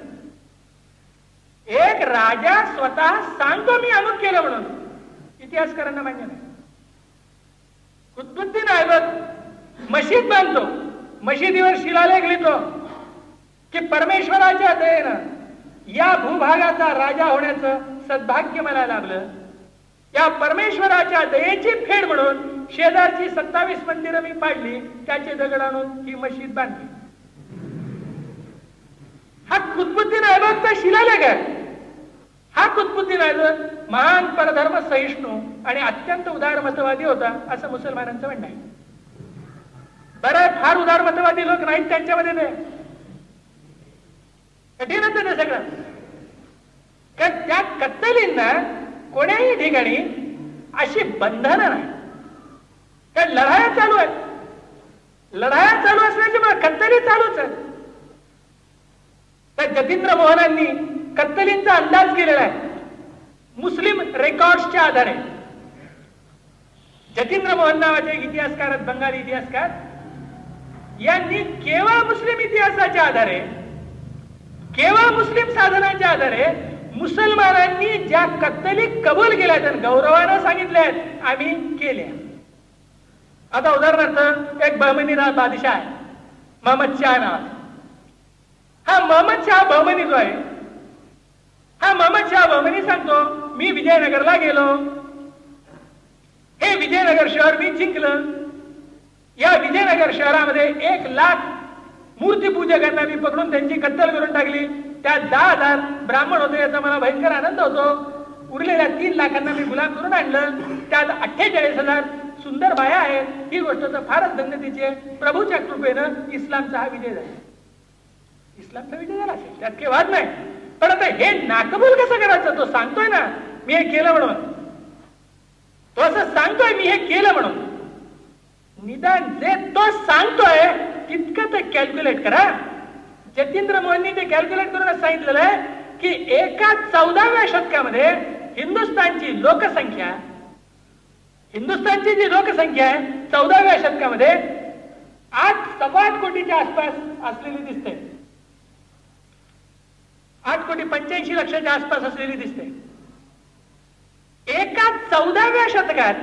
एक राजा स्वतः सांगतो मी अमुक केलं म्हणून, इतिहासकारांना मान्य नाही. कुतुबुद्दीन ऐबक मशीद बांधतो, मशिदीवर शिलालेख लिहितो की परमेश्वराच्या दयेनं या भूभागाचा राजा होण्याचं सद्भाग्य मला लाभलं. या परमेश्वराच्या दयेची फेड म्हणून शेजारची 27 मंदिरं मी पाडली, त्याचे दगड आणून ही मशीद बांधली. हा कुतुबुद्दीन ऐबकचा शिलालेख आहे. हा कुतुबुद्दीन ऐबक महान परधर्म सहिष्णू आणि अत्यंत उदारमतवादी होता असं मुसलमानांचं म्हणणं आहे. बरं, फार उदारमतवादी लोक नाहीत त्यांच्यामध्ये, ते कठीण होतं ते सगळं. कारण त्या कत्तलींना कोण्याही ठिकाणी अशी बंधनं नाही. कारण लढाया चालू आहेत, लढाया चालू असल्याच्यामुळे कत्तली चालूच आहे. तर जतींद्र मोहनांनी कत्तलींचा अंदाज केलेला आहे मुस्लिम रेकॉर्ड्सच्या आधारे. जतींद्र मोहन नावाचे एक इतिहासकार आहेत, बंगाली इतिहासकार, यांनी केवळ मुस्लिम इतिहासाच्या आधारे, केवळ मुस्लिम साधनाच्या आधारे मुसलमानांनी ज्या कत्तली कबूल केल्या त्या गौरवानं सांगितल्या आम्ही केल्या. आता उदाहरणार्थ एक बहमनी बादशाह आहे, महम्मद शाह नावाचा. हा महम्मद शाह बहमनी जो आहे, हा महम्मद शाह बहमनी सांगतो मी विजयनगरला गेलो, हे विजयनगर शहर मी जिंकलं. या विजयनगर शहरामध्ये 1 लाख मूर्तीपूजकांना मी पकडून त्यांची कत्तल करून टाकली. त्यात 10,000 ब्राह्मण होते, याचा मला भयंकर आनंद होतो. उरलेल्या 3 लाखांना मी गुलाम करून आणलं. त्यात 48,000 सुंदर बाया आहेत. ही गोष्ट तर फारच धन्यतेची आहे. प्रभूच्या कृपेनं इस्लामचा हा विजय झाला. इस्लामचा विजय झाला असेल, त्यात काही वाद नाही. पण आता हे नाकबूल कसं करायचं? तो सांगतोय ना मी हे केलं म्हणून, तो असं सांगतोय मी हे केलं म्हणून. निदान जे तो सांगतोय तितकं ते कॅल्क्युलेट करा. जतींद्र मोहननी ते कॅल्क्युलेट करून सांगितलेलं आहे की एका 14व्या शतकामध्ये हिंदुस्थानची जी लोकसंख्या आहे 14व्या शतकामध्ये 8.25 कोटीच्या आसपास असलेली दिसते. 8,85,00,000 आसपास असलेली दिसते. एका 14व्या शतकात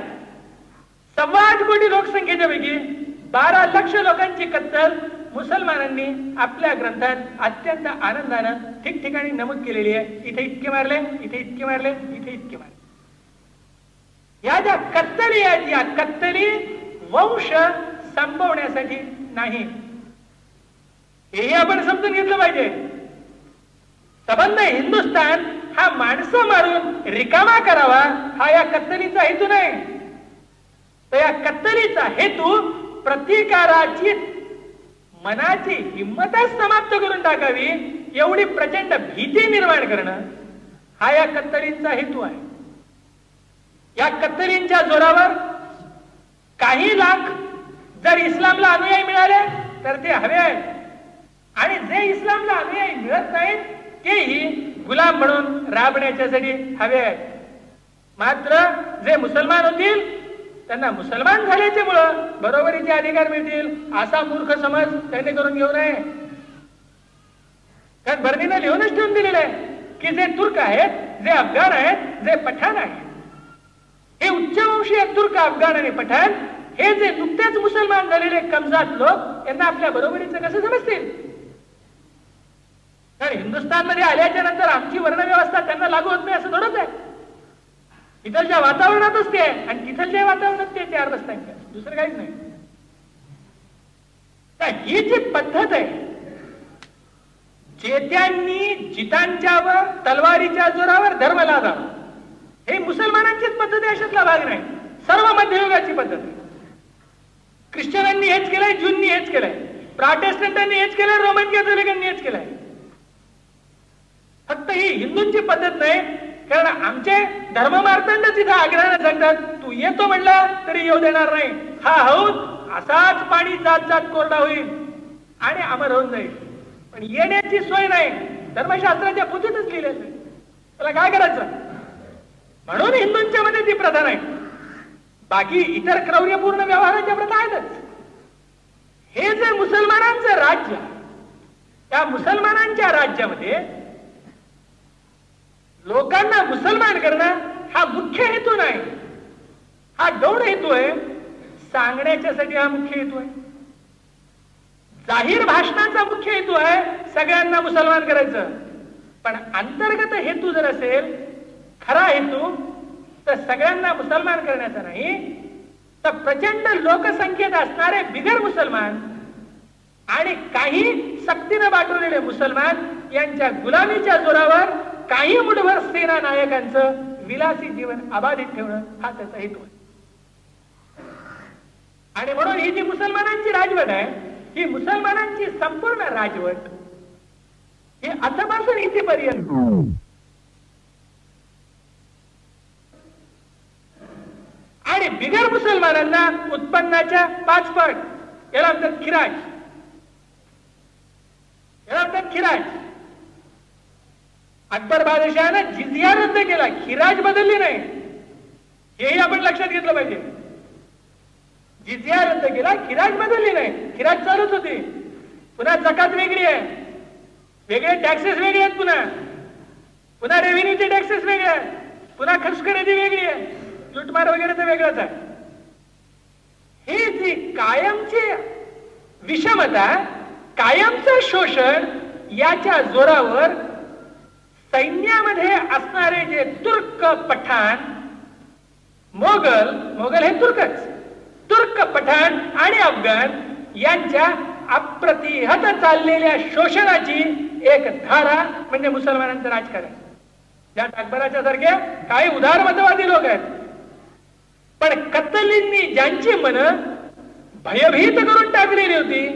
8.25 कोटी लोकसंख्येच्या पैकी 12 लक्ष लोकांची कत्तल मुसलमानांनी आपल्या ग्रंथात अत्यंत आनंदानं ठिकठिकाणी नमूद केलेली आहे. इथे इतके मारले, इथे इतके मारले, इथे इतके मारले. या ज्या कत्तली आहेत, या कत्तली वंश संपवण्यासाठी नाही, हेही आपण समजून घेतलं पाहिजे. संबंध हिंदुस्थान हा माणसं मारून रिकामा करावा हा या कत्तलीचा हेतू नाही. तर या कत्तलीचा हेतू प्रतिकाराची मनाची हिंमतच समाप्त करून टाकावी एवढी प्रचंड भीती निर्माण करणं हा या कत्तलींचा हेतू आहे. या कत्तलींच्या जोरावर काही लाख जर इस्लामला अनुयायी मिळाले तर ते हवे आहेत, आणि जे इस्लामला अनुयायी मिळत नाहीत तेही गुलाम म्हणून राबण्याच्यासाठी हवे आहेत. मात्र जे मुसलमान होतील त्यांना मुसलमान झाल्याच्यामुळं बरोबरीचे अधिकार मिळतील असा मूर्ख समज त्यांनी करून घेऊ नये. कारण बर्नीनं लिहूनच ठेवून दिलेलं आहे की जे तुर्क आहेत, जे अफगाण आहेत, जे पठाण आहेत, हे उच्चवंशीय तुर्क, अफगाण आणि पठाण हे जे नुकतेच मुसलमान झालेले कमजात लोक यांना आपल्या बरोबरीचं कसं समजतील? कारण हिंदुस्थानमध्ये आल्याच्या नंतर आमची वर्णव्यवस्था त्यांना लागू होत नाही असं थोडंच आहे. तिथलच्या वातावरणातच ते आहे आणि तिथलच्या वातावरणात ते तयार बसतात, दुसरं काहीच नाही. तर ही जी पद्धत आहे, जेत्यांनी जितांच्यावर तलवारीच्या जोरावर धर्म लादा, हे मुसलमानांचीच पद्धत आहे, अशातला भाग नाही. सर्व मध्ययुगाची पद्धत आहे. ख्रिश्चनांनी हेच केलंय, ज्यूंनी हेच केलंय, प्रोटेस्टंटांनी हेच केलंय, रोमन कॅथोलिकांनी हेच केलंय. फक्त ही हिंदूंची पद्धत नाही. कारण आमचे धर्ममार्तंड तिथं आग्रहाने सांगतात तू येतो म्हणला तरी येऊ देणार नाही. हा हौद असाच पाणी जात जात कोरडा होईल आणि अमर होऊन जाईल. पण येण्याची सोय नाही. धर्मशास्त्राच्या पुथीतच लिहिलेलं आहे. त्याला काय करायचं? म्हणून हिंदूंच्या मध्ये ती प्रथा नाही. बाकी इतर क्रौर्यपूर्ण व्यवहाराच्या प्रथा आहेतच. हे जे मुसलमानांचं राज्य, त्या मुसलमानांच्या राज्यामध्ये लोकांना मुसलमान करणं हा मुख्य हेतू नाही, हा गौण हेतू आहे. सांगण्याच्यासाठी हा मुख्य हेतू आहे. जाहीर भाषणाचा मुख्य हेतू आहे सगळ्यांना मुसलमान करायचं. पण अंतर्गत हेतू जर असेल, खरा हेतू, तर सगळ्यांना मुसलमान करण्याचा नाही, तर प्रचंड लोकसंख्येत असणारे बिगर मुसलमान आणि काही सक्तीनं बाटवलेले मुसलमान यांच्या गुलामीच्या जोरावर काही मुठभर सेना नायकांचं विलासी जीवन अबाधित ठेवणं हा त्याचा हेतू आहे. आणि म्हणून ही जी मुसलमानांची राजवट आहे, ही मुसलमानांची संपूर्ण राजवट ही आतापासून इथेपर्यंत आणि बिगर मुसलमानांना उत्पन्नाच्या 5 पट, याला म्हणतात खिराज, याला म्हणतात खिराज. अकबर बादशाहानं जिझिया रद्द केला, खिराज बदलली नाही, हेही आपण लक्षात घेतलं पाहिजे. जिझिया रद्द केला, खिराज बदलली नाही, खिराज चालूच होती. पुन्हा जकात वेगळी आहे, वेगळे टॅक्सेस वेगळे आहेत, पुन्हा रेव्हेन्यूचे टॅक्सेस वेगळे आहेत, पुन्हा खर्च खरेदी वेगळी आहे, लुटमार वगैरे तर वेगळंच आहे. ही जी कायमची विषमता, कायमचं शोषण, याच्या जोरावर सैन्यामध्ये असणारे जे तुर्क पठाण, मोगल हे तुर्कच, तुर्क पठाण आणि अफगाण यांच्या अप्रतिहत चाललेल्या शोषणाची एक धारा म्हणजे मुसलमानांचं राजकारण. ज्यात अकबराच्या सारखे काही उदारमतवादी लोक आहेत, पण कत्तलींनी ज्यांची मन भयभीत करून टाकलेली होती,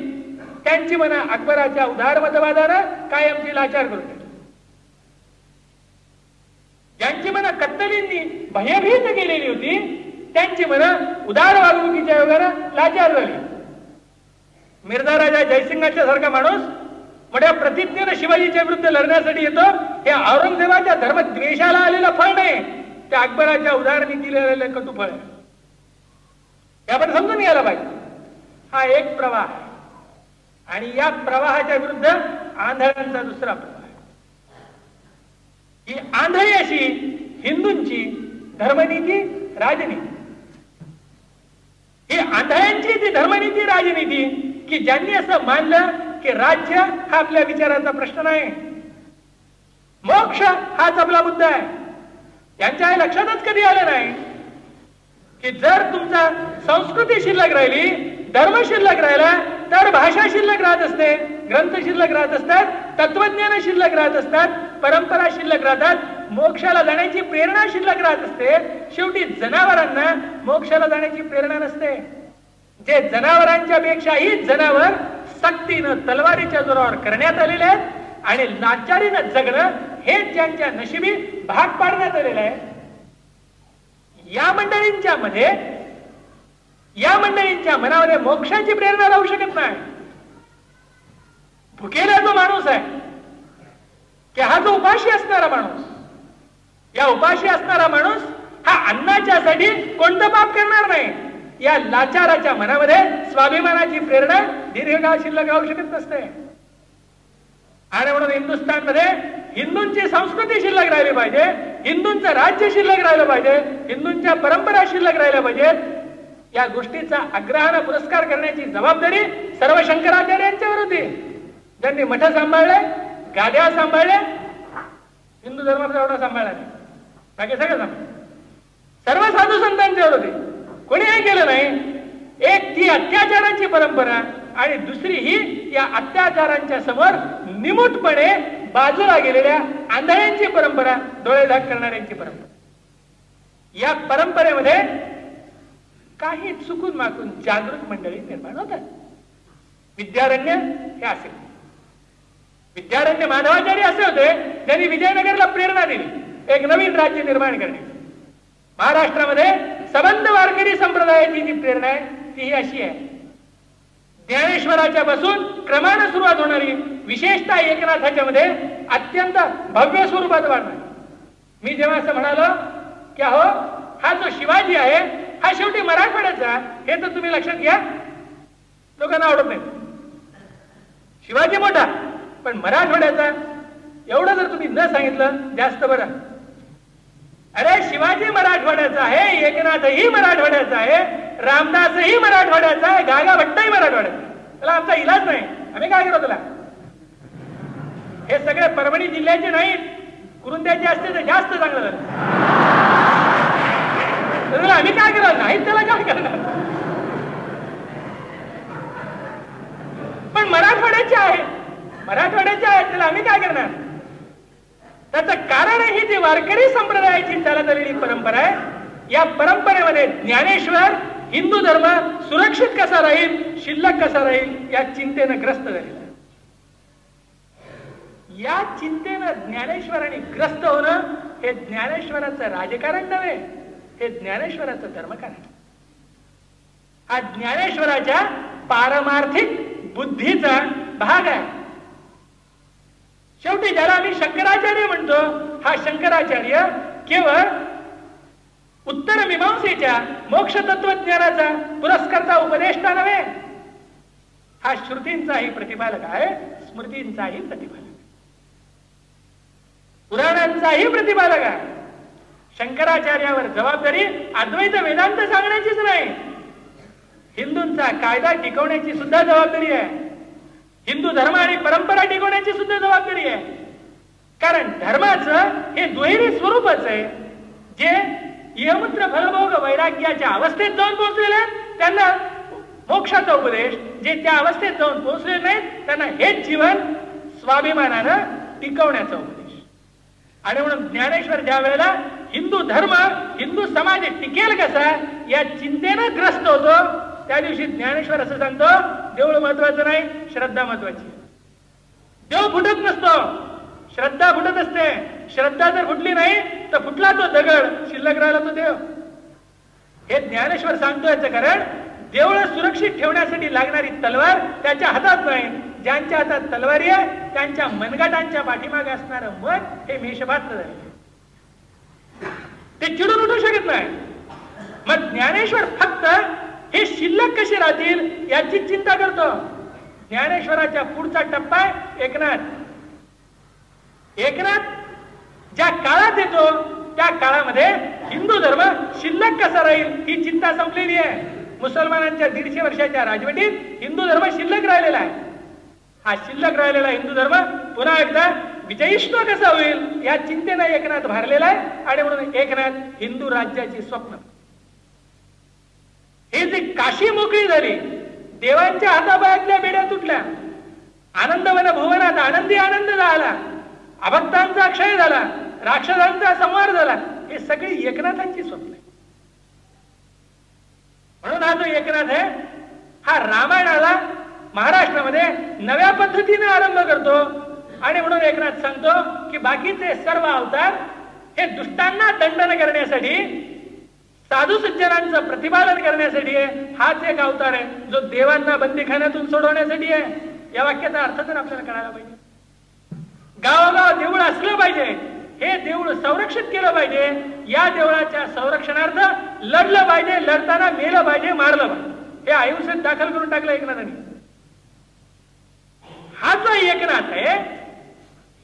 त्यांची मन अकबराच्या उदारमतवादानं कायमची लाचार करून टाकली. ज्यांची मन कत्तलींनी भयभीत केलेली होती, त्यांची मन उदार वागणुकीच्या योगानं लाचार झाली. मिर्झा राजा जयसिंगाच्या सारखा माणूस मोठ्या प्रतिज्ञेनं शिवाजीच्या विरुद्ध लढण्यासाठी येतो. हे औरंगजेबाच्या धर्मद्वेषाला आलेलं फळ नाही, त्या अकबराच्या उदारनीतीला आलेलं कटू फळ आहे. हे आपण समजून घ्यायला पाहिजे. हा एक प्रवाह आहे आणि या प्रवाहाच्या विरुद्ध आंधळ्यांचा दुसरा प्रवाह आहे. ही आंधळी अशी हिंदूंची धर्मनीती, राजनीती, ही आंधळ्यांची ती धर्मनीती, राजनीती की ज्यांनी असं मानलं की राज्य हा आपल्या विचाराचा प्रश्न नाही, मोक्ष हाच आपला मुद्दा आहे. त्यांच्या लक्षातच कधी आलं नाही की जर तुमचा संस्कृती शिल्लक राहिली, धर्म शिल्लक राहिला, तर भाषा शिल्लक राहत असते, ग्रंथ शिल्लक राहत असतात, तत्वज्ञान शिल्लक राहत असतात, परंपरा शिल्लक राहतात, मोक्षाला जाण्याची प्रेरणा शिल्लक राहत असते. शेवटी जनावरांना मोक्षाला जाण्याची प्रेरणा नसते. जे जनावरांच्या पेक्षाही जनावर सक्तीनं तलवारीच्या जोरावर करण्यात आलेले आहेत आणि लाचारीनं जगणं हे ज्यांच्या नशिबी भाग पाडण्यात आलेलं आहे. या मंडळींच्या मनामध्ये मोक्षाची प्रेरणा राहू शकत नाही. भुकेला जो माणूस आहे की हा जो उपाशी असणारा माणूस, या उपाशी असणारा माणूस हा अन्नाच्या साठी कोणतं पाप करणार नाही. या लाचाराच्या मनामध्ये स्वाभिमानाची प्रेरणा दीर्घकाळ शिल्लक राहू शकत नसते. आणि म्हणून हिंदुस्थानमध्ये हिंदूंची संस्कृती शिल्लक राहिली पाहिजे, हिंदूंचं राज्य शिल्लक राहिलं पाहिजे, हिंदूंच्या परंपरा शिल्लक राहिल्या पाहिजेत. या गोष्टीचा आग्रहानं पुरस्कार करण्याची जबाबदारी सर्व शंकराचार्यांच्यावर होती. ज्यांनी मठ सांभाळले, गाद्या सांभाळल्या, हिंदू धर्माचा एवढा सांभाळला नाही, बाकी सगळं सांभाळ सर्व साधू संतांच्यावर होते. कोणी हे केलं नाही. एक ती अत्याचारांची परंपरा आणि दुसरी ही या अत्याचारांच्या समोर निमूटपणे बाजूला गेलेल्या आंधळ्यांची परंपरा, डोळेझाक करणाऱ्यांची परंपरा. या परंपरेमध्ये काही चुकून मागून जागृत मंडळी निर्माण होतात. विद्यारण्य हे असे, विद्यारण्य माधवाचार्य असे होते ज्यांनी विजयनगरला प्रेरणा दिली एक नवीन राज्य निर्माण करण्याची. महाराष्ट्रामध्ये सबंध वारकरी संप्रदायाची जी प्रेरणा आहे ती ही अशी आहे. ज्ञानेश्वराच्या पासून क्रमानं सुरुवात होणारी, विशेषतः एकनाथाच्या मध्ये अत्यंत भव्य स्वरूपात वाढणार. मी जेव्हा असं म्हणालो की अहो हा जो शिवाजी आहे हा शेवटी मराठवाड्याचा, हे तर तुम्ही लक्षात घ्या. लोकांना आवडत नाही. शिवाजी मोठा पण मराठवाड्याचा एवढं जर तुम्ही न सांगितलं जास्त बरं. अरे शिवाजी मराठवाड्याचा आहे, एकनाथही मराठवाड्याचा आहे, रामदासही मराठवाड्याचा आहे, गागा भट्टही मराठवाड्याचा. त्याला आमचा इलाज नाही. आम्ही काय केलं त्याला? हे सगळे परभणी जिल्ह्याचे नाहीत, कुरुंद्याचे असते तर जास्त चांगलं झालं. आम्ही काय केलं नाही, त्याला काय करणार? पण मराठवाड्याचे आहे, मराठवाड्याचे आहेत, त्याला आम्ही काय करणार? त्याचं कारण ही जी वारकरी संप्रदायाची चालत आलेली परंपरा आहे, या परंपरेमध्ये ज्ञानेश्वर हिंदू धर्म सुरक्षित कसा राहील, शिल्लक कसा राहील या चिंतेनं ग्रस्त झालेला. या चिंतेनं ज्ञानेश्वरांनी ग्रस्त होणं हे ज्ञानेश्वराचं राजकारण नव्हे, हे ज्ञानेश्वराचं धर्मकारण. हा ज्ञानेश्वराच्या पारमार्थिक बुद्धीचा भाग आहे. शेवटी ज्याला आम्ही शंकराचार्य म्हणतो, हा शंकराचार्य केवळ उत्तर मीमांसेच्या मोक्ष तत्वज्ञानाचा पुरस्कर्ता उपदेष्टा नव्हे, हा श्रुतींचाही प्रतिपालक आहे, स्मृतींचाही प्रतिपालक, पुराणांचाही प्रतिपालक आहे. शंकराचार्यावर जबाबदारी अद्वैत वेदांत सांगण्याचीच नाही, हिंदूंचा कायदा टिकवण्याची सुद्धा जबाबदारी आहे, हिंदू धर्म आणि परंपरा टिकवण्याची सुद्धा जबाबदारी आहे. कारण धर्माचं हे दुहेरी स्वरूपच आहे. जे यमूत्र फलभोग वैराग्याच्या अवस्थेत जाऊन पोहोचलेले आहेत त्यांना मोक्षाचा उपदेश, जे त्या अवस्थेत जाऊन पोहोचलेले नाहीत त्यांना हेच जीवन स्वाभिमानानं टिकवण्याचा उपदेश. आणि म्हणून ज्ञानेश्वर ज्या वेळेला हिंदू धर्म हिंदू समाज टिकेल कसा या चिंतेनं ग्रस्त होतो, त्या दिवशी ज्ञानेश्वर असं सांगतो, देऊळ महत्वाचं नाही, श्रद्धा महत्वाची. देव फुटत नसतो, श्रद्धा फुटत असते. श्रद्धा जर फुटली नाही तर फुटला तो दगड, शिल्लक राहिला तो देव. हे ज्ञानेश्वर सांगतो. याचं कारण देऊळ सुरक्षित ठेवण्यासाठी लागणारी तलवार त्याच्या हातात नाही, ज्यांच्या हातात तलवारी आहे त्यांच्या मनगटांच्या पाठीमागे असणारं मन हे मेषपात्र झाले, ते चिडून उठू शकत नाही. मग ज्ञानेश्वर फक्त हे शिल्लक कसे राहतील याची चिंता करतो. ज्ञानेश्वराच्या पुढचा टप्पा आहे एकनाथ. एकनाथ ज्या काळात येतो त्या काळामध्ये हिंदू धर्म शिल्लक कसा राहील ही चिंता संपलेली आहे. मुसलमानांच्या 150 वर्षाच्या राजवटीत हिंदू धर्म शिल्लक राहिलेला आहे. हा शिल्लक राहिलेला हिंदू धर्म पुन्हा एकदा विजयिष्ट कसा होईल या चिंतेने एकनाथ भारलेला आहे. आणि म्हणून एकनाथ हिंदू राज्याची स्वप्न, हे जे काशी मोकळी झाली, देवांच्या हातापायातल्या बेड्या तुटल्या, आनंदवन भुवनात आनंदी आनंद झाला, अभक्तांचा क्षय झाला, राक्षसांचा संहार झाला, हे सगळी एकनाथांची स्वप्न आहे. म्हणून हा जो एकनाथ आहे हा रामायणाला महाराष्ट्रामध्ये नव्या पद्धतीने आरंभ करतो. आणि म्हणून एकनाथ सांगतो की बाकीचे सर्व अवतार हे दुष्टांना दंडन करण्यासाठी, साधू सज्जनांचं प्रतिपादन करण्यासाठी आहे. हाच एक अवतार आहे जो देवांना बंदीखान्यातून सोडवण्यासाठी आहे. या वाक्याचा अर्थ तर आपल्याला कळायला पाहिजे. गावोगाव देऊळ असलं पाहिजे, हे देऊळ संरक्षित केलं पाहिजे, या देवळाच्या संरक्षणार्थ लढलं पाहिजे, लढताना मेलं पाहिजे, मारलं पाहिजे, हे आयुष्यात दाखल करून टाकलं एकनाथांनी. हा जो एकनाथ आहे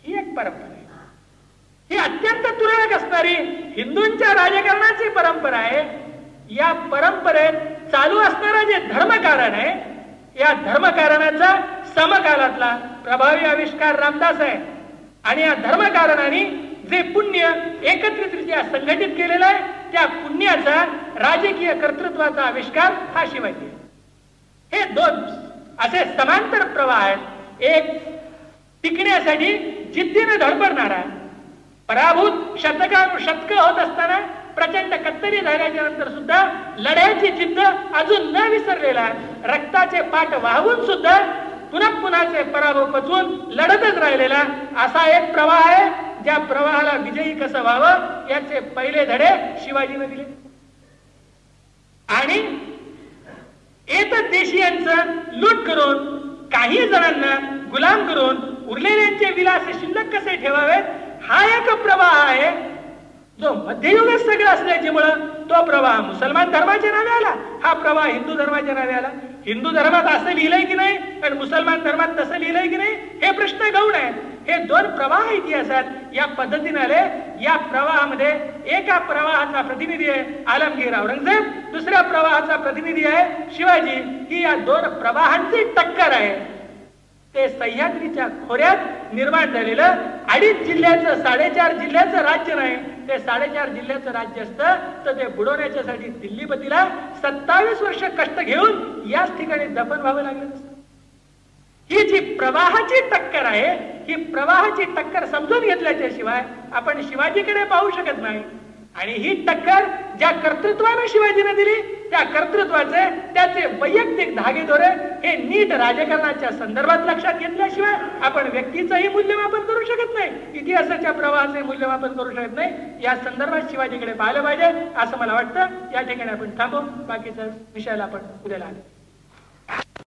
ही एक परंपरा आहे, ही अत्यंत तुरळक असणारी हिंदूंच्या राजकारणाची परंपरा आहे. या परंपरेत चालू असणारा जे धर्मकारण आहे, या धर्मकारणाचा समकालातला प्रभावी आविष्कार रामदास आहे. आणि या धर्मकारणाने जे पुण्य एकत्रितरित्या संघटित केलेलं आहे त्या पुण्याचा राजकीय कर्तृत्वाचा आविष्कार हा शिवाजी. हे दोन असे समांतर प्रवाह आहेत. एक टिकण्यासाठी जिद्दीने धडपडणारा, पराभूत शतकानुशतक होत असताना प्रचंड कत्तरी झाल्याच्या नंतर सुद्धा लढ्याची जिद्द अजून न विसरलेला, रक्ताचे पाठ वाहून सुद्धा पुन्हा पुन्हाचे पराभव पचवून लढतच राहिलेला असा एक प्रवाह आहे. ज्या प्रवाहाला विजयी कसं व्हावं याचे पहिले धडे शिवाजीने दिले. आणि देशीयांचं लूट करून काही जणांना गुलाम करून उरलेल्यांचे विलास शिल्लक कसे ठेवावेत हा एक प्रवाह आहे जो मध्ययुगात सगळं असल्यामुळे तो प्रवाह मुसलमान धर्माच्या नावे आला, हा प्रवाह हिंदू धर्माच्या नावे आला. हिंदू धर्मात असं लिहिलंय की नाही आणि मुसलमान धर्मात तसं लिहिलंय की नाही, हे प्रश्न गौण आहेत. हे दोन प्रवाह इतिहासात या पद्धतीने आले. या प्रवाहामध्ये एका प्रवाहाचा प्रतिनिधी आहे आलमगीर औरंगजेब, दुसऱ्या प्रवाहाचा प्रतिनिधी आहे शिवाजी. ही या दोन प्रवाहांची टक्कर आहे. ते सह्याद्रीच्या खोऱ्यात निर्माण झालेलं 2.5 जिल्ह्याचं 4.5 जिल्ह्याचं राज्य नाही, ते 4.5 जिल्ह्याचं राज्य असतं तर ते बुडवण्याच्यासाठी दिल्लीपतीला 27 वर्ष कष्ट घेऊन याच ठिकाणी दफन व्हावं लागलं असतं. ही जी प्रवाहाची टक्कर आहे, ही प्रवाहाची टक्कर समजून घेतल्याच्या शिवाय आपण शिवाजीकडे पाहू शकत नाही. आणि ही टक्कर ज्या कर्तृत्वाने शिवाजीने दिली, त्या कर्तृत्वाचे त्याचे वैयक्तिक धागेदोरे हे नीट राजकारणाच्या संदर्भात लक्षात घेतल्याशिवाय आपण व्यक्तीचंही मूल्यमापन करू शकत नाही, इतिहासाच्या प्रवाहाचे मूल्यमापन करू शकत नाही. या संदर्भात शिवाजीकडे पाहिलं पाहिजे असं मला वाटतं. या ठिकाणी आपण थांबू, बाकीच्या विषयाला आपण उद्याला आलो.